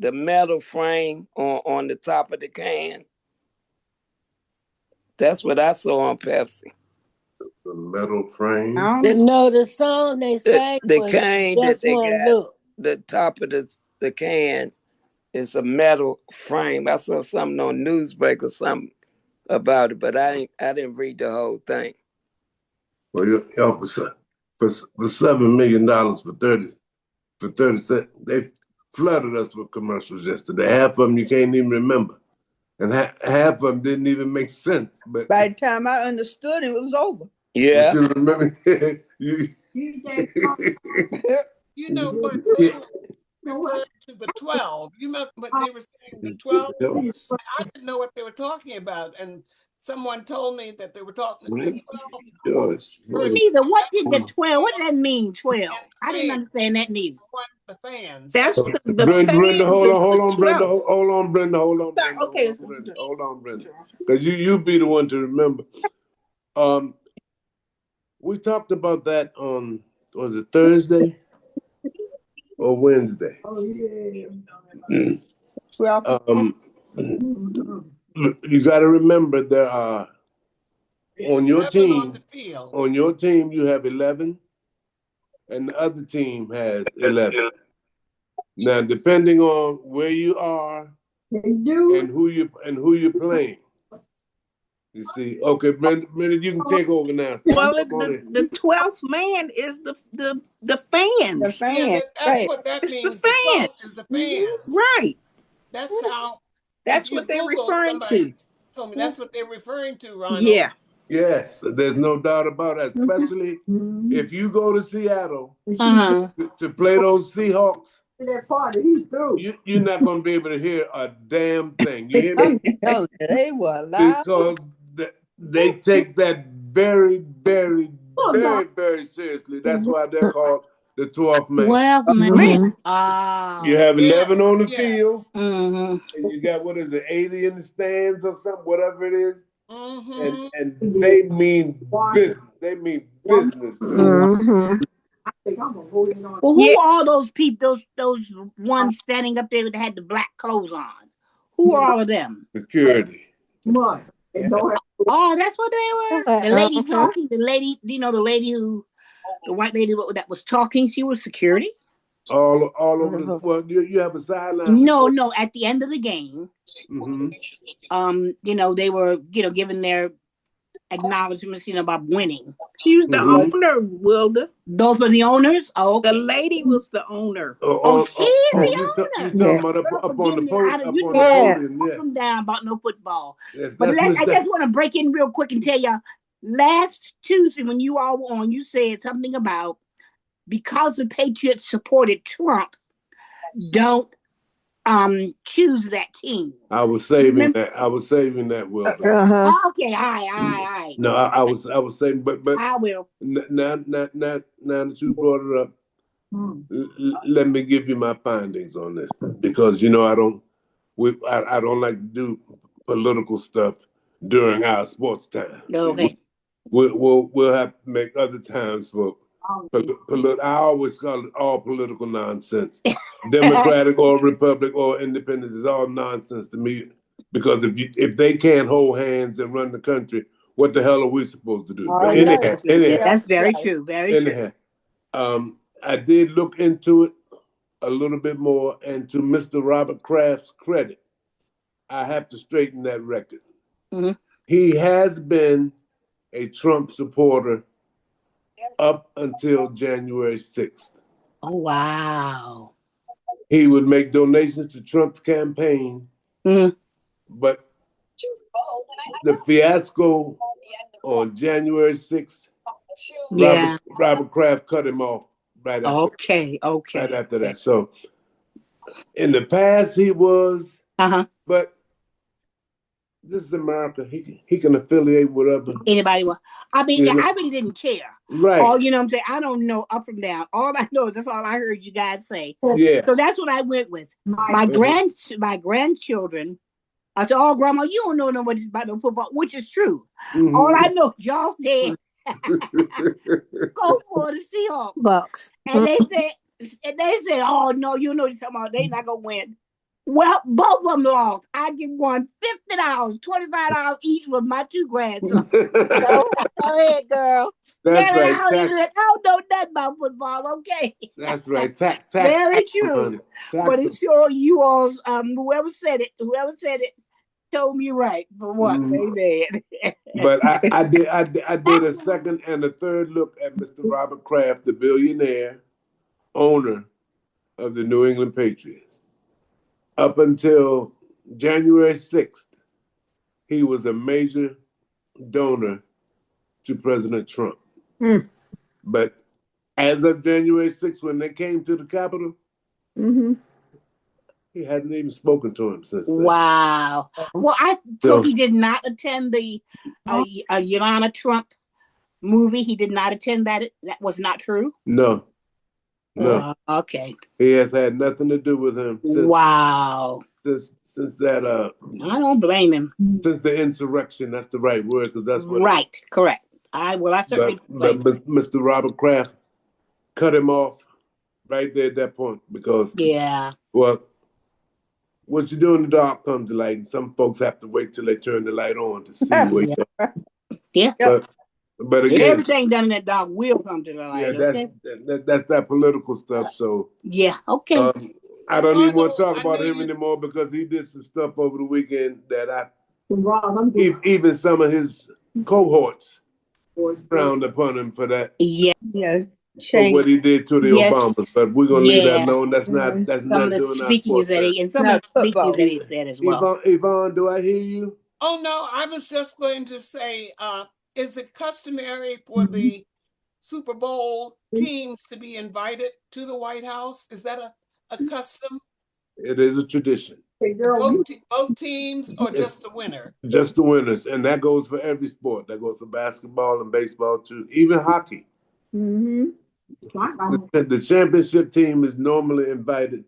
frame on the top of the can. That's what I saw on Pepsi. The metal frame. No, the song they sang was can Just that they One got, Look. the top of the can is a metal frame. I saw something on Newsbreak or something about it, but I didn't read the whole thing. Well, for $7 million for 30 cents, they flooded us with commercials yesterday. Half of them you can't even remember, and half of them didn't even make sense. But by the time I understood it was over. Yeah, you remember You know what? People referred to the 12. You remember what they were saying, the 12? I didn't know what they were talking about, and someone told me that they were talking the 12. Neither. What did the 12? What did that mean, 12? I didn't understand that neither. The fans. That's the Brenda, hold on, Brenda. Okay. Hold on, Brenda. Because you be the one to remember. We talked about that on, was it Thursday or Wednesday? Oh, yeah. You got to remember there are on your team you have 11, and the other team has 11. Now, depending on where you are and who you're playing, You see, okay, Brenda, you can take over now. Well, the 12th man is the fans. The fans, Yeah, that's right. what that It's means. the The fans. 12th is the fans. Right. That's how. That's if you what they're Google, referring somebody to. told me that's what they're referring to, Ronald. Yeah. Yes, there's no doubt about it. Especially if you go to Seattle to play those Seahawks, you're not going to be able to hear a damn thing. You hear me? They were loud. Because they take that very, very, very, very seriously. That's why they're called the 12th man. 12 man. You have 11 on the field, Mm-hmm. and you got, 80 in the stands or something, whatever it is. Mm-hmm. And they mean business. They mean business too. Well, who are all those people? Those ones standing up there that had the black clothes on? Who are all of them? Security. Oh, that's what they were. The lady talking. The lady, the lady who, the white lady that was talking. She was security. All over the. Well, you have a sideline. No. At the end of the game, they were, giving their acknowledgments, about winning. He was the owner, Wilda. Those were the owners? Oh, okay. The lady was the owner. She's the owner. You're talking about up on the podium. Up and down about no football. Yes, but I just want to break in real quick and tell you, last Tuesday when you all were on, you said something about because the Patriots supported Trump, don't choose that team. I was saving that. Will. Okay, all right. No, I was saving, but I will. Now that you brought it up, let me give you my findings on this, because I don't like to do political stuff during our sports time. Okay. We'll have to make other times for. I always call it all political nonsense. Democratic or Republic or Independent is all nonsense to me, because if they can't hold hands and run the country, what the hell are we supposed to do? But anyhow, that's very true. Very true. I did look into it a little bit more, and to Mr. Robert Kraft's credit, I have to straighten that record. Mm-hmm. He has been a Trump supporter up until January 6th. Oh, wow. He would make donations to Trump's campaign, but the fiasco on January 6th, Robert Kraft cut him off right after. Okay. Right after that. So in the past he was, but this is America. He can affiliate with anybody. I mean, I really didn't care. Right. All I'm saying, I don't know up from down. All I know is that's all I heard you guys say. Yeah. So that's what I went with. My grandchildren. I said, "Oh, Grandma, you don't know nobody about no football," which is true. Mm-hmm. All I know, y'all said, "Go for the Seahawks." Bucks. And they said, "Oh no, you know what you're talking about. They not gonna win." Well, both of them lost. I get one $50, $25 each with my two grandsons. Go ahead, girl. That's right. I don't know nothing about football, okay? That's right. Very true. But it's sure you all, whoever said it told me right for once. Amen. But I did a second and a third look at Mr. Robert Kraft, the billionaire owner of the New England Patriots. Up until January 6th, he was a major donor to President Trump. But as of January 6th, when they came to the Capitol, he hadn't even spoken to him since then. Wow. Well, so he did not attend the Yolanda Trump movie. He did not attend that. That was not true? No. Okay. He has had nothing to do with him since. Wow. Since that. I don't blame him. Since the insurrection, that's the right word, because that's what. Right. Correct. I certainly. But Mr. Robert Kraft cut him off right there at that point, because. Yeah. Well, what you do in the dark comes to light, and some folks have to wait till they turn the light on to see where you are. Yeah. But again, everything done in that dark will come to the light. Yeah, that's that political stuff. So yeah, okay. I don't even want to talk about him anymore, because he did some stuff over the weekend that Even some of his cohorts frowned upon him for that. Yeah. For what he did to the Obamas, but we're gonna leave that alone. That's not some not of the doing our speakings sport. and some of the speakings that he said as well. Yvonne, do I hear you? Oh no, I was just going to say, is it customary for the Super Bowl teams to be invited to the White House? Is that a custom? It is a tradition. Both teams or just the winner? Just the winners, and that goes for every sport. That goes for basketball and baseball too, even hockey. The championship team is normally invited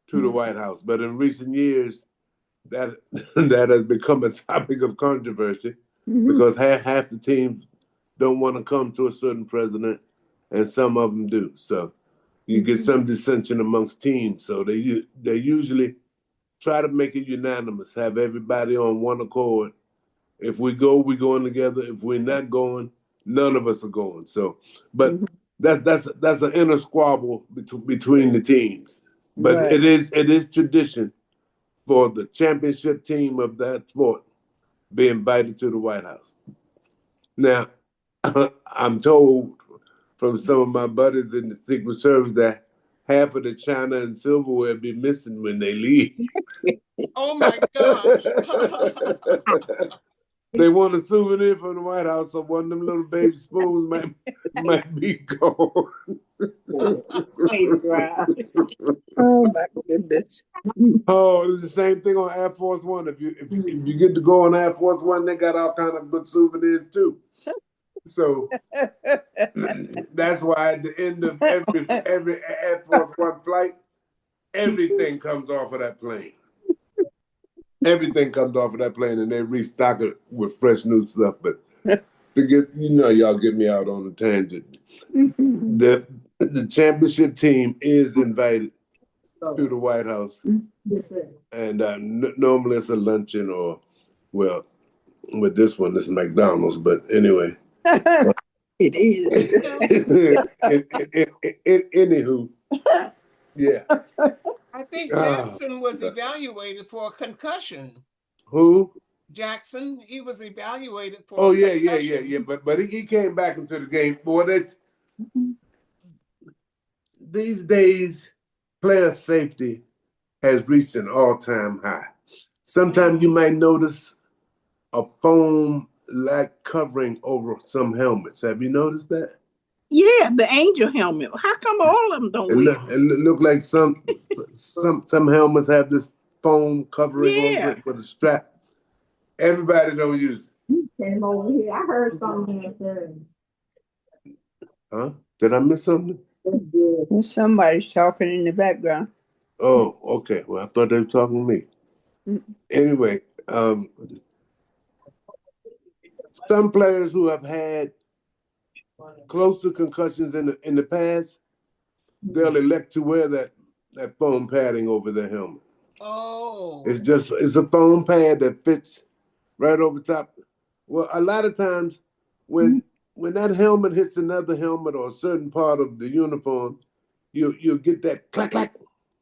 to the White House, but in recent years, that has become a topic of controversy because half the teams don't want to come to a certain president, and some of them do. So you get some dissension amongst teams. So they usually try to make it unanimous, have everybody on one accord. If we go, we're going together. If we're not going, none of us are going. So, but that's an inner squabble between the teams. But it is tradition for the championship team of that sport be invited to the White House. Now, I'm told from some of my buddies in the Secret Service that half of the china and silverware be missing when they leave. Oh my gosh. They want a souvenir from the White House, so one of them little baby spoons might be gone. Oh my goodness. Oh, it's the same thing on Air Force One. If you get to go on Air Force One, they got all kind of good souvenirs too. So that's why at the end of every Air Force One flight, everything comes off of that plane. Everything comes off of that plane, and they restock it with fresh new stuff. But to get, y'all get me out on a tangent. The championship team is invited to the White House, and normally it's a luncheon or, well, with this one, it's McDonald's. But anyway, it is. Anywho, yeah. I think Jackson was evaluated for a concussion. Who? Jackson, he was evaluated for. Oh yeah. But he came back into the game. Boy, these days, player safety has reached an all-time high. Sometimes you might notice a foam-like covering over some helmets. Have you noticed that? Yeah, the angel helmet. How come all of them don't wear it? It look like some helmets have this foam covering over it with a strap. Everybody don't use it. Came over here. I heard something. Huh? Did I miss something? Somebody's talking in the background. Oh, okay. Well, I thought they were talking to me. Anyway, some players who have had close to concussions in the past, they'll elect to wear that foam padding over their helmet. Oh. It's a foam pad that fits right over top. Well, a lot of times when that helmet hits another helmet or a certain part of the uniform, you'll get that clack clack,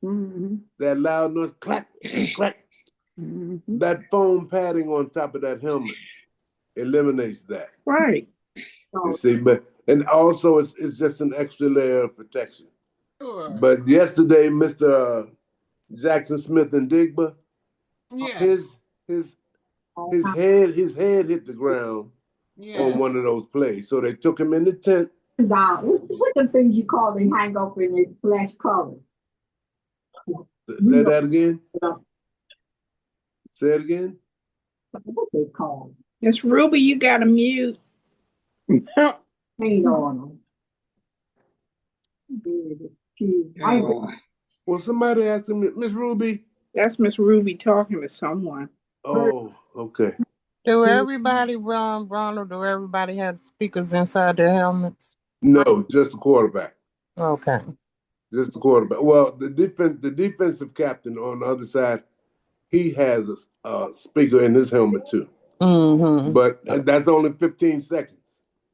that loud noise, clack clack. That foam padding on top of that helmet eliminates that. Right. You see, and also it's just an extra layer of protection. Sure. But yesterday, Mr. Jackson Smith and Digba, his head hit the ground on one of those plays. So they took him in the tent. What the things you call they hang up in the flash color? Say that again? Say it again? What they call? It's Ruby, you got to mute. Paint on them. Well, somebody asked me, Miss Ruby. That's Miss Ruby talking to someone. Oh, okay. Do everybody, Ronald, do everybody have speakers inside their helmets? No, just the quarterback. Okay. Just the quarterback. Well, the defensive captain on the other side, he has a speaker in his helmet too. But that's only 15 seconds.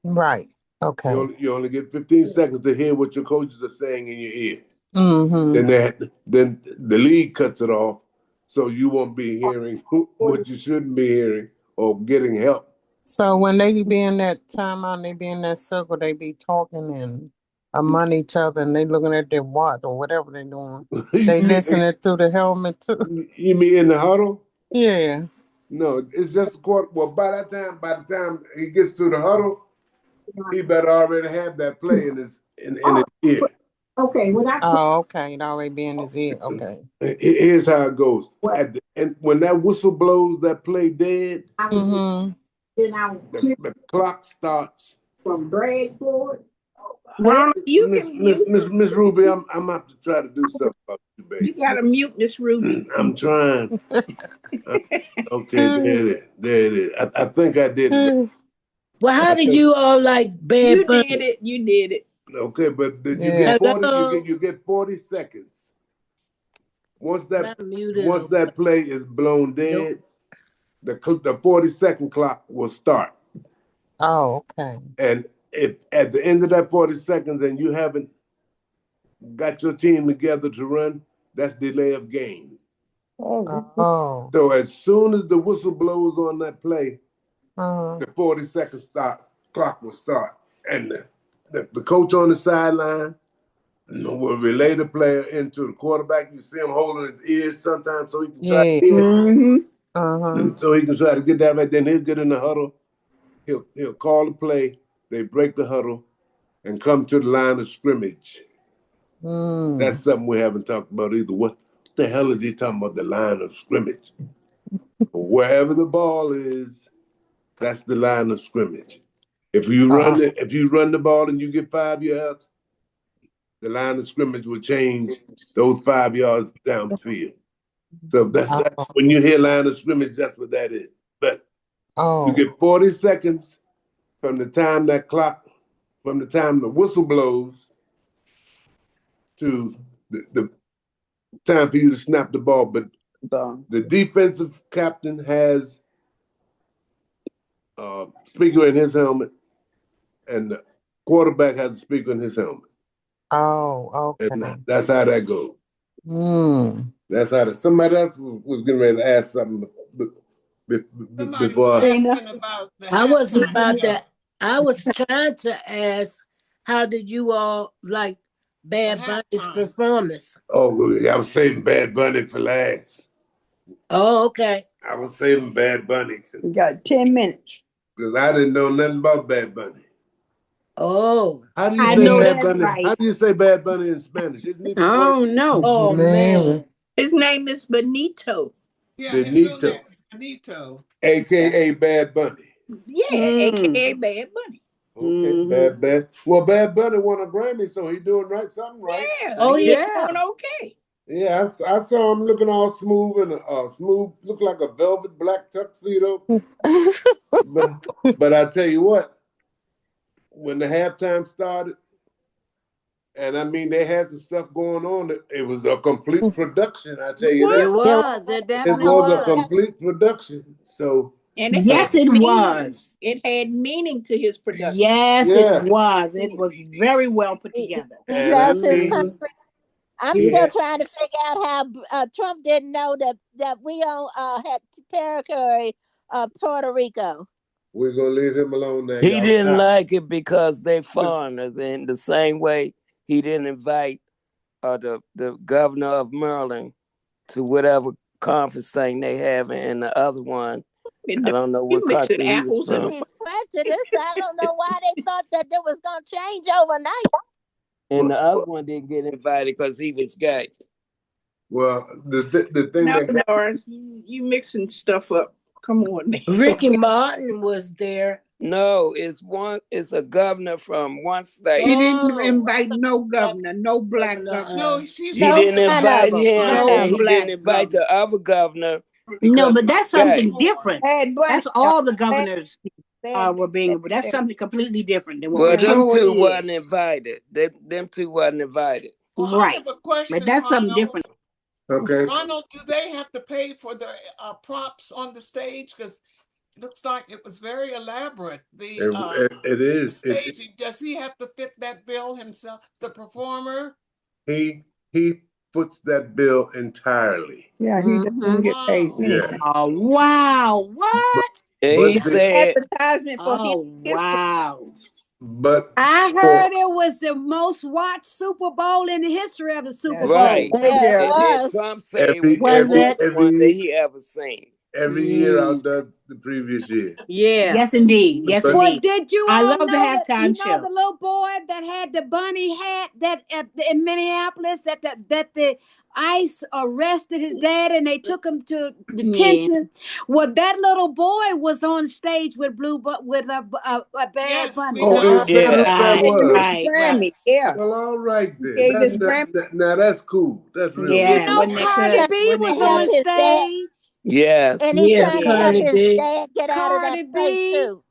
Right. Okay. You only get 15 seconds to hear what your coaches are saying in your ear. Then the league cuts it off, so you won't be hearing what you shouldn't be hearing or getting help. So when they be in that timeout, they be in that circle, they be talking and among each other, and they looking at their watch or whatever they doing. They listening through the helmet too. You mean in the huddle? Yeah. No, it's just a quarter. Well, by the time he gets to the huddle, he better already have that play in his ear. Okay, okay, it already be in his ear. Okay. Here's how it goes. And when that whistle blows, that play dead. Mm-hmm. The clock starts from Bradford. Ron, you Miss can mute. Miss Ruby, I'm gonna have to try to do something about you, baby. You gotta mute Miss Ruby. I'm trying. Okay, there it is. I think I did it. Well, how did you all like Bad Bunny? You did it. Okay, but you get 40. You get 40 seconds. Once that play is blown dead, the 40-second clock will start. Oh, okay. And if at the end of that 40 seconds and you haven't got your team together to run, that's delay of game. Oh. So as soon as the whistle blows on that play, the 40-second clock will start. And the coach on the sideline will relay the player into the quarterback. You see him holding his ears sometimes so he can try to hear. So he can try to get that right. Then he'll get in the huddle. He'll call the play. They break the huddle and come to the line of scrimmage. That's something we haven't talked about either. What the hell is he talking about, the line of scrimmage? Wherever the ball is, that's the line of scrimmage. If you run the ball and you get 5 yards, the line of scrimmage will change those 5 yards downfield. So that's when you hear line of scrimmage, that's what that is. But you get 40 seconds from the time the whistle blows to the time for you to snap the ball. But the defensive captain has a speaker in his helmet, and the quarterback has a speaker in his helmet. Oh, okay. And that's how that goes. That's how somebody else was getting ready to ask something before. I wasn't about that. I was trying to ask, how did you all like Bad Bunny's performance? Oh, I was saving Bad Bunny for last. Oh, okay. I was saving Bad Bunny. You got 10 minutes. Because I didn't know nothing about Bad Bunny. Oh. How do you say Bad Bunny? Right. How do you say Bad Bunny in Spanish? Oh, no. Oh, man. His name is Benito. Yeah, his real name is Benito. A.K.A. Bad Bunny. Yeah, A.K.A. Bad Bunny. Okay, Bad. Well, Bad Bunny won a Grammy, so he's doing something right. Yeah. Oh, yeah. Doing okay. Yeah, I saw him looking all smooth and smooth, looked like a velvet black tuxedo. but I tell you what, when the halftime started, and I mean they had some stuff going on, it was a complete production. I tell you that. It was. It definitely was a complete production. So. And yes, it was. It had meaning to his production. Yes, it was. It was very well put together. He loves his country. I'm still trying to figure out how Trump didn't know that we all had territory Puerto Rico. We're gonna leave him alone now. He didn't like it because they foreigners. In the same way, he didn't invite the governor of Maryland to whatever conference thing they have, and the other one. I don't know what country he was from. He's prejudiced. I don't know why they thought that it was going to change overnight. And the other one didn't get invited because he was gay. Well, the thing that Doris, you mixing stuff up. Come on, man. Ricky Martin was there. No, it's a governor from one state. He didn't invite no governor, no black governor. No, he didn't invite him, and he didn't invite the other governor. No, but that's something different. That's all the governors were being. That's something completely different than what. Well, them two wasn't invited. Them two wasn't invited. Well, I have a question, but that's something different. Okay. Ronald, do they have to pay for the props on the stage? Because it looks like it was very elaborate. It is. Staging. Does he have to fit that bill himself? The performer. He foots that bill entirely. Yeah, he doesn't get paid anything. Oh, wow. What? And But he see- said, Advertisement for Oh, his wow. But I heard it was the most watched Super Bowl in the history of the Super Bowl. right. Yeah, it And then was. Trump said it every was the Was best it? one that he ever seen. every year outdoes the previous year. Yeah. Yes, indeed. Yes, But- Well, indeed. did you I all love the know that? halftime You know show. the little boy that had the bunny hat that in Minneapolis that the ICE arrested his dad and they took him to detention. Well, that little boy was on stage with a Bad Bunny. Oh, is that Yeah. who that was? Right. Grammy, yeah. Well, all right then. Gave That's his now that's cool. That's real Yeah. You know, Wasn't that Cardi good? B Wasn't was that on good? His dad, stage. Yes. and he's Yeah, trying to help Cardi his B. dad get out of Cardi that place B. too.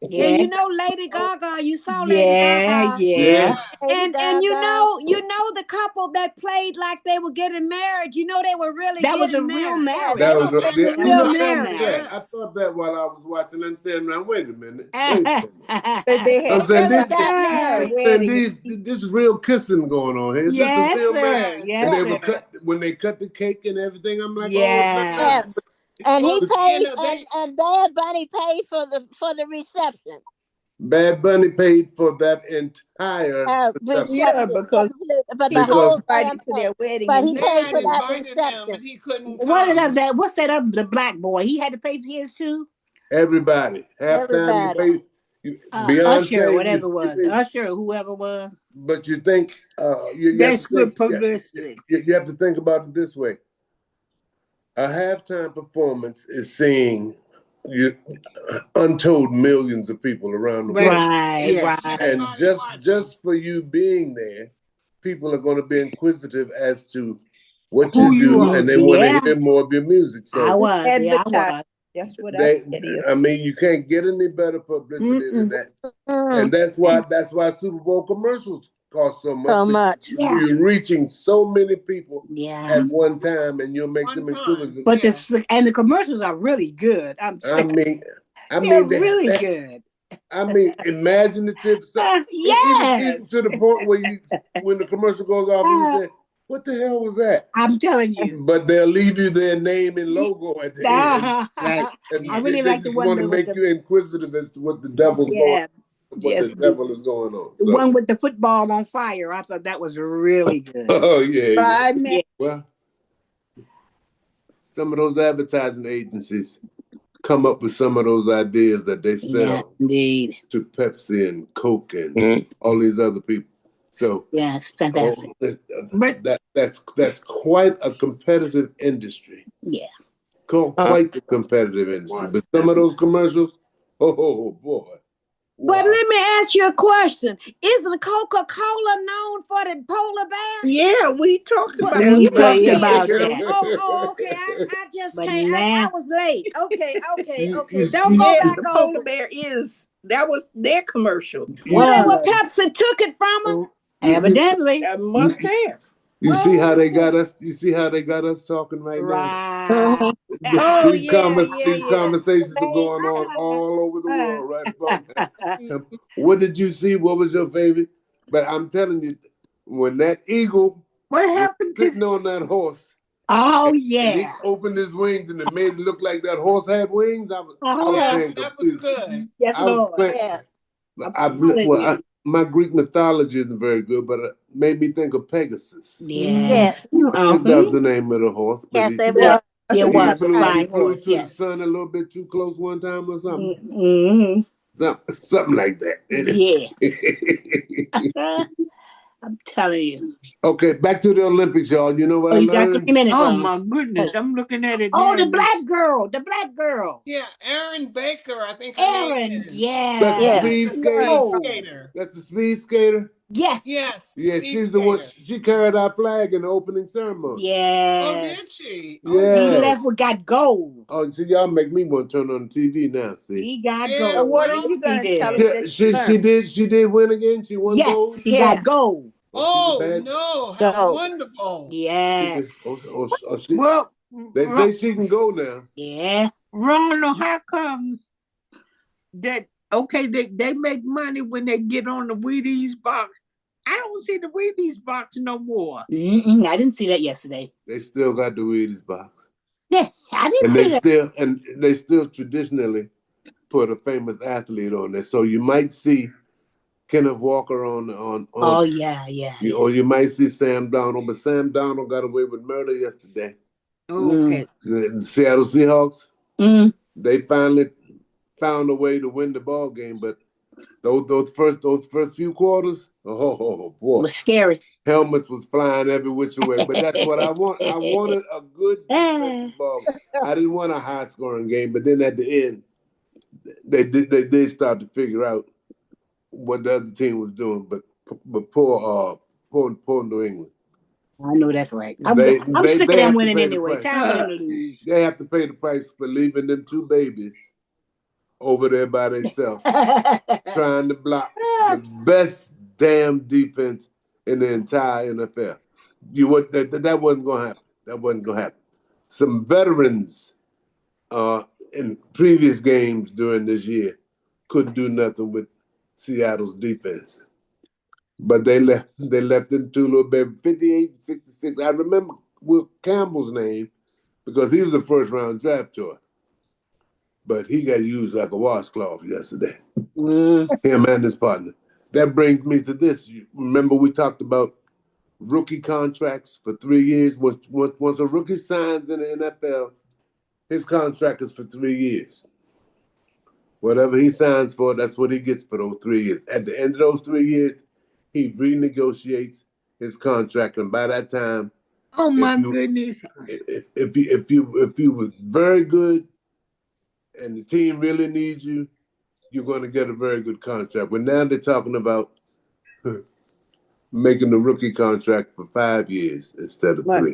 And Yeah. you know Lady Gaga, you saw Lady Yeah. Gaga. Yeah. Lady And you Gaga. know the couple that played like they were getting married, you know they were really That was a getting real married. marriage. That was That you was know, real I marriage. thought that. I thought that while I was watching and saying, now wait a minute. They I'm had saying never this, got married. this real kissing going on here. Is this Yes, a real sir. marriage? Yes, And they were sir. when they cut the cake and everything. I'm like, Yes. And he Well, paid, you know, they- and Bad Bunny paid for the reception. Bad Bunny paid for that entire Reception. Yeah, because But he the was whole invited damn to their thing. wedding. But And he he paid had for that invited him reception. and he couldn't What come. is that? What's that other the black boy? He had to pay for his too? everybody halftime you Everybody. pay. Beyonce, Usher, whatever it you was. pay- Usher, whoever was. But you think you have That's to think, good publicity. you have to think about it this way. A halftime performance is seeing untold millions of people around the world. Right, right. And just for you being there, people are going to be inquisitive as to what Who you you do, are. and they want Yeah. to hear more of your music. So I was. That's what I mean, you can't get any better publicity than that. And that's why Super Bowl commercials cost so much. So much. You're reaching so many people Yeah. at one time, and you'll make them inquisitive. But the commercials are really good. I mean, they're really good. I mean, imaginative. Even to the point where when the commercial goes off, you say, "What the hell was that?" I'm telling you. But they'll leave you their name and logo at the end. Right. And I really they like the just one want to make you inquisitive as to what the devil's going. The devil is going on. The one with the football on fire. I thought that was really good. Oh yeah. Yeah. Well, some of those advertising agencies come up with some of those ideas that they sell to Pepsi and Coke and all these other people. So yes, fantastic. That's quite a competitive industry. Yeah. Quite a competitive industry. But some of those commercials, oh boy. But let me ask you a question. Isn't Coca-Cola known for the polar bear? Yeah, we talked about that. it. Okay. I just can't. I was late. Okay. Don't go back the over. polar bear that was their commercial. Well, Pepsi took it from them. Evidently. I must have. You see how they got us? You see how they got us talking right now? These conversations are going on all over the world right about now. What did you see? What was your favorite? But I'm telling you, when that eagle what happened sitting on that horse? Oh and he opened his wings and it made it look like that horse had wings. I was that was good. Yes, Lord. My Greek mythology isn't very good, but it made me think of Pegasus. Yes. That was the name of the horse. But Yes, it was. He was. flew to the sun a little bit too close one time or something. Something like that. Yeah. I'm telling you. Okay, back to the Olympics, y'all. You know what I learned? You got 3 minutes. Oh my goodness, I'm looking at it. Oh, the black girl. Yeah, Aaron Baker, I think. Yeah. That's the speed skater. That's the speed skater. Yes. Yeah, she's the one. She carried our flag in the opening ceremony. Yes. Oh, did she? Yeah. He left with got gold. Oh, so y'all make me want to turn on the TV now. See, he got gold. So what are you going to tell us? She did win again. She won gold. Yes, she got gold. Oh no! How wonderful! Yes. Well, they say she can go now. Yeah. Ronald, how come that? Okay, they make money when they get on the Wheaties box, I don't see the Wheaties box no more. I didn't see that yesterday. They still got the Wheaties box. Yeah, I didn't and see that. They still traditionally put a famous athlete on there. So you might see Kenneth Walker on. Oh yeah. Or you might see Sam Darnold, but Sam Darnold got away with murder yesterday. Oh, okay. The Seattle Seahawks, they finally found a way to win the ball game, but those first few quarters, oh boy, It was scary. Helmets was flying every which way. But that's what I want. I wanted a good defensive ball. I didn't want a high scoring game, but then at the end, they did start to figure out what the other team was doing. But poor New England. I know that's right. I'm sick of them winning anyway. Time for them to lose. They have to pay the price for leaving them two babies over there by themselves, trying to block the best damn defense in the entire NFL. That wasn't going to happen. That wasn't going to happen. Some veterans in previous games during this year couldn't do nothing with Seattle's defense. But they left them two little baby, 58-66. I remember Will Campbell's name because he was a first-round draft choice. But he got used like a washcloth yesterday. Him and his partner. That brings me to this. You remember we talked about rookie contracts for 3 years? Once a rookie signs in the NFL, his contract is for 3 years. Whatever he signs for, that's what he gets for those 3 years. At the end of those 3 years, he renegotiates his contract, and by that time, oh my goodness! If you was very good, and the team really needs you, you're going to get a very good contract. But now they're talking about making the rookie contract for 5 years instead of 3.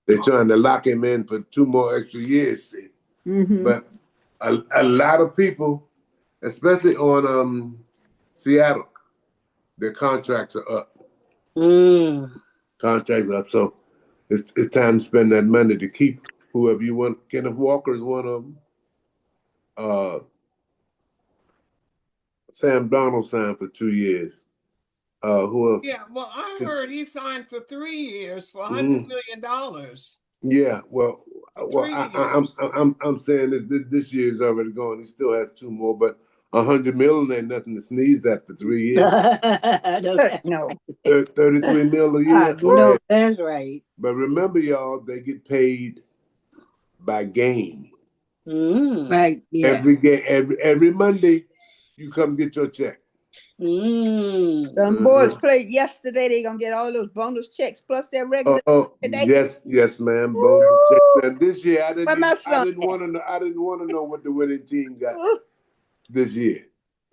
They're trying to lock him in for 2 more extra years. See? But a lot of people, especially on Seattle, their contracts are up. Contracts are up. So it's time to spend that money to keep whoever you want. Kenneth Walker is one of them. Sam Darnold signed for 2 years. Who else? Yeah, well, I heard he signed for 3 years for $100 million. Yeah, well, I'm saying this year's already gone. He still has 2 more, but $100 million ain't nothing to sneeze at for 3 years. No, 33 million a year. No, that's right. But remember, y'all, they get paid by game. Right. Yeah. Every Monday, you come get your check. Them boys played yesterday. They gonna get all those bonus checks plus their regular. Yes, ma'am. Bonus checks. And this year, I didn't want to know what the winning team got this year,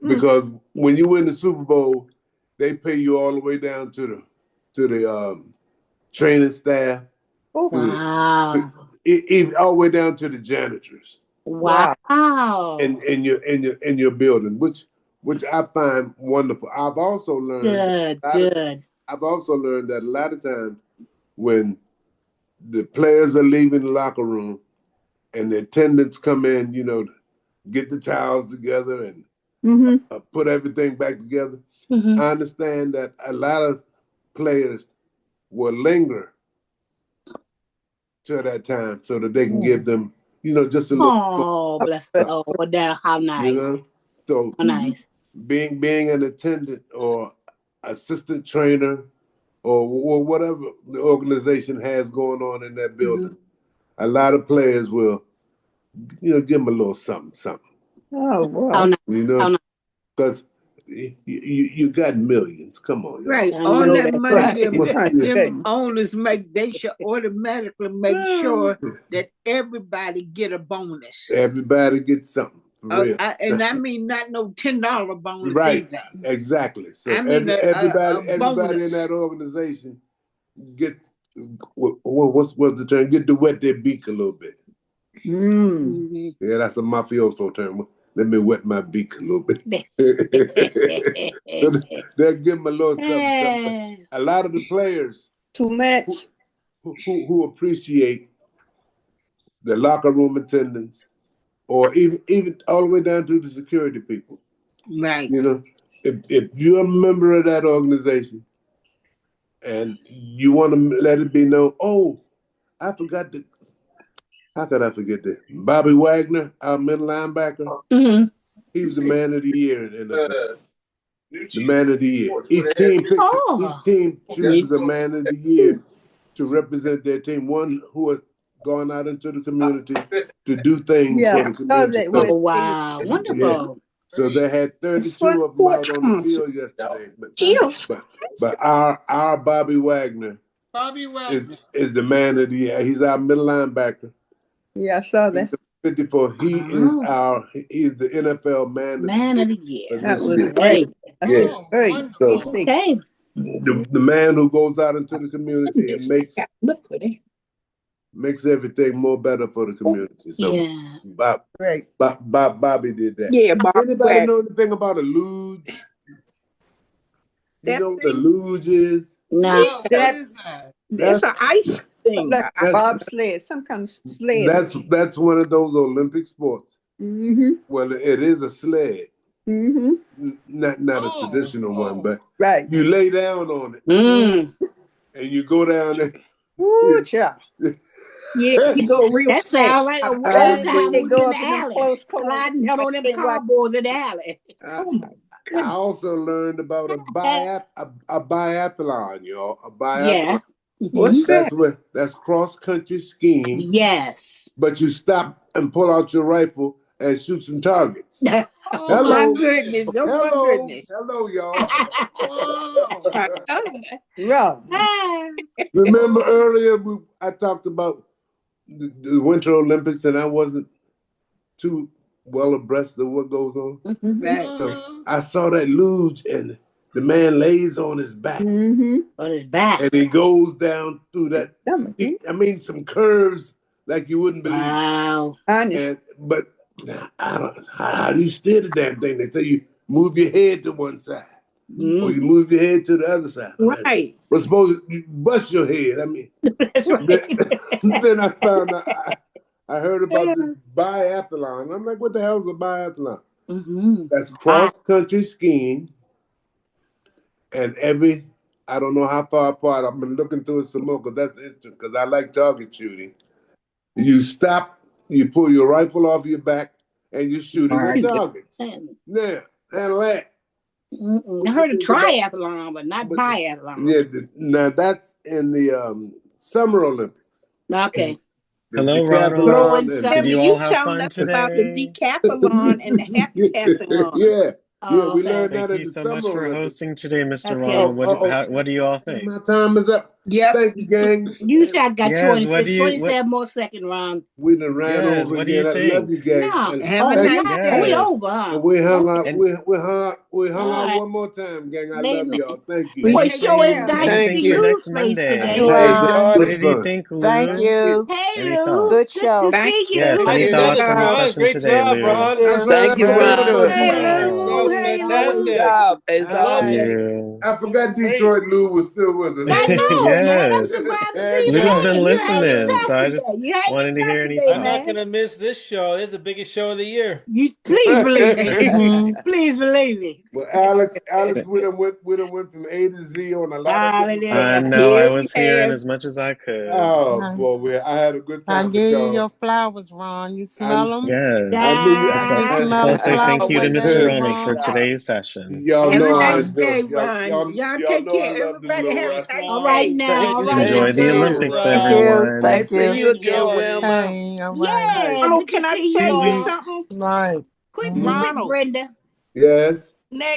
because when you win the Super Bowl, they pay you all the way down to the training staff. Wow. Even all the way down to the janitors. Wow. In your building, which I find wonderful. I've also learned I've also learned that a lot of times when the players are leaving the locker room and the attendants come in, get the towels together and put everything back together. I understand that a lot of players will linger till that time so that they can give them, just a little. Oh, bless them. Oh, how nice. So how nice. Being an attendant or assistant trainer or whatever the organization has going on in that building, a lot of players will, give them a little something. Oh, wow. Because you got millions. Come on. Right. All that money them owners they should automatically make sure that everybody get a bonus. Everybody gets something. Real. I mean not no $10 bonus either. Exactly. So I mean everybody in that organization get what's the term? Get to wet their beak a little bit. Yeah, that's a mafioso term. Let me wet my beak a little bit. They'll give them a little something. A lot of the players 2 minutes who appreciate the locker room attendants, or even all the way down to the security people. Right. if you're a member of that organization and you want to let it be known, I forgot to. How could I forget that? Bobby Wagner, our middle linebacker. Mm-hmm. He was the man of the year in the man of the year. Each team chooses a man of the year to represent their team. One who has gone out into the community to do things for the community. Oh, wow. Wonderful. Yeah. So they had 32 of them out on the field yesterday. But our Bobby Wagner is the man of the year. He's our middle linebacker. Yeah, I saw that. 54. He is the NFL man of the year. That was great. Yeah. So, okay. The man who goes out into the community and makes everything more better for the community. So Bobby did that. Yeah, anybody know anything about a luge? You know what a luge is? No. What is that? That's an ice thing. Like bobsled, some kind of sled. That's one of those Olympic sports. Mm-hmm. Well, it is a sled. Mm-hmm. Not a traditional one, but you lay down on it. And you go down there. Woo, child. Yeah, you go real fast. That sounds like a wild time they go in up the in them alley. close Sliding down on them cardboards in the alley. Oh my I also learned about a biathlon, y'all. A biathlon. Yeah. What's that? That's cross country skiing. Yes. But you stop and pull out your rifle and shoot some targets. My goodness. Oh, my goodness. Hello, y'all. Remember earlier I talked about the Winter Olympics and I wasn't too well abreast of what goes on. Right. So I saw that luge and the man lays on his back. On his back. And he goes down through that. Some curves like you wouldn't believe. Wow. But how do you steer the damn thing? They say you move your head to one side. Or you move your head to the other side. Right. But suppose you bust your head. I mean, that's right. Then I found out, I heard about the biathlon. I'm like, what the hell is a biathlon? That's cross-country skiing. And I don't know how far apart, I've been looking through it some more because that's interesting, because I like target shooting. You stop, you pull your rifle off your back, and you're shooting at targets. Now, and that. I heard of triathlon, but not biathlon. Yeah, now that's in the Summer Olympics. Okay. Hello, Ronald. Did you all have fun today? About the decathlon and the heptathlon. We learned that. Thank you so much for hosting today, Mr. Ronald. What do you all think? My time is up. Yeah. Thank you, gang. You got 27 more second round. We done ran over what do you again. think? I love you, gang. Have a nice day. We over, huh? And we hung out. We hung out one more time, gang. I love y'all. Thank you. Well, sure is nice to see Lou's face today. What did you think, Lou? Thank you. Hey, Any Lou. thoughts? Good show. Good to see you. Yes, any thoughts on the session Great today, job, Lou? Ron. Thank you, Ron. Hey, That Lou. was Hey, fantastic. Good job. It's Thank all you. I forgot Detroit Lou was still with us. I know. Yes. I'm surprised to see Lou's you. been You listening, had so I just wanted to hear any I'm not thoughts. going to miss this show. This is the biggest show of the year. You please believe me. Please believe me. Well, Alex, we done went from A to Z on a lot of different I stuff. know I was hearing as much as I could. Oh, boy, I had a good time. I gave you your flowers, Ron. You smell them? Yes. So I'll say thank you to Mr. Ronald for today's session. Y'all Have know a I nice day, enjoy. Ron. Y'all take care. Everybody have a nice day. All right now. All right. Enjoy the Olympics, everyone. Thank you again, Wilma. Hey, all Yeah. right. Ronald, can I tell you you something? Right. Quick, Ronald. Brenda. Yes. Next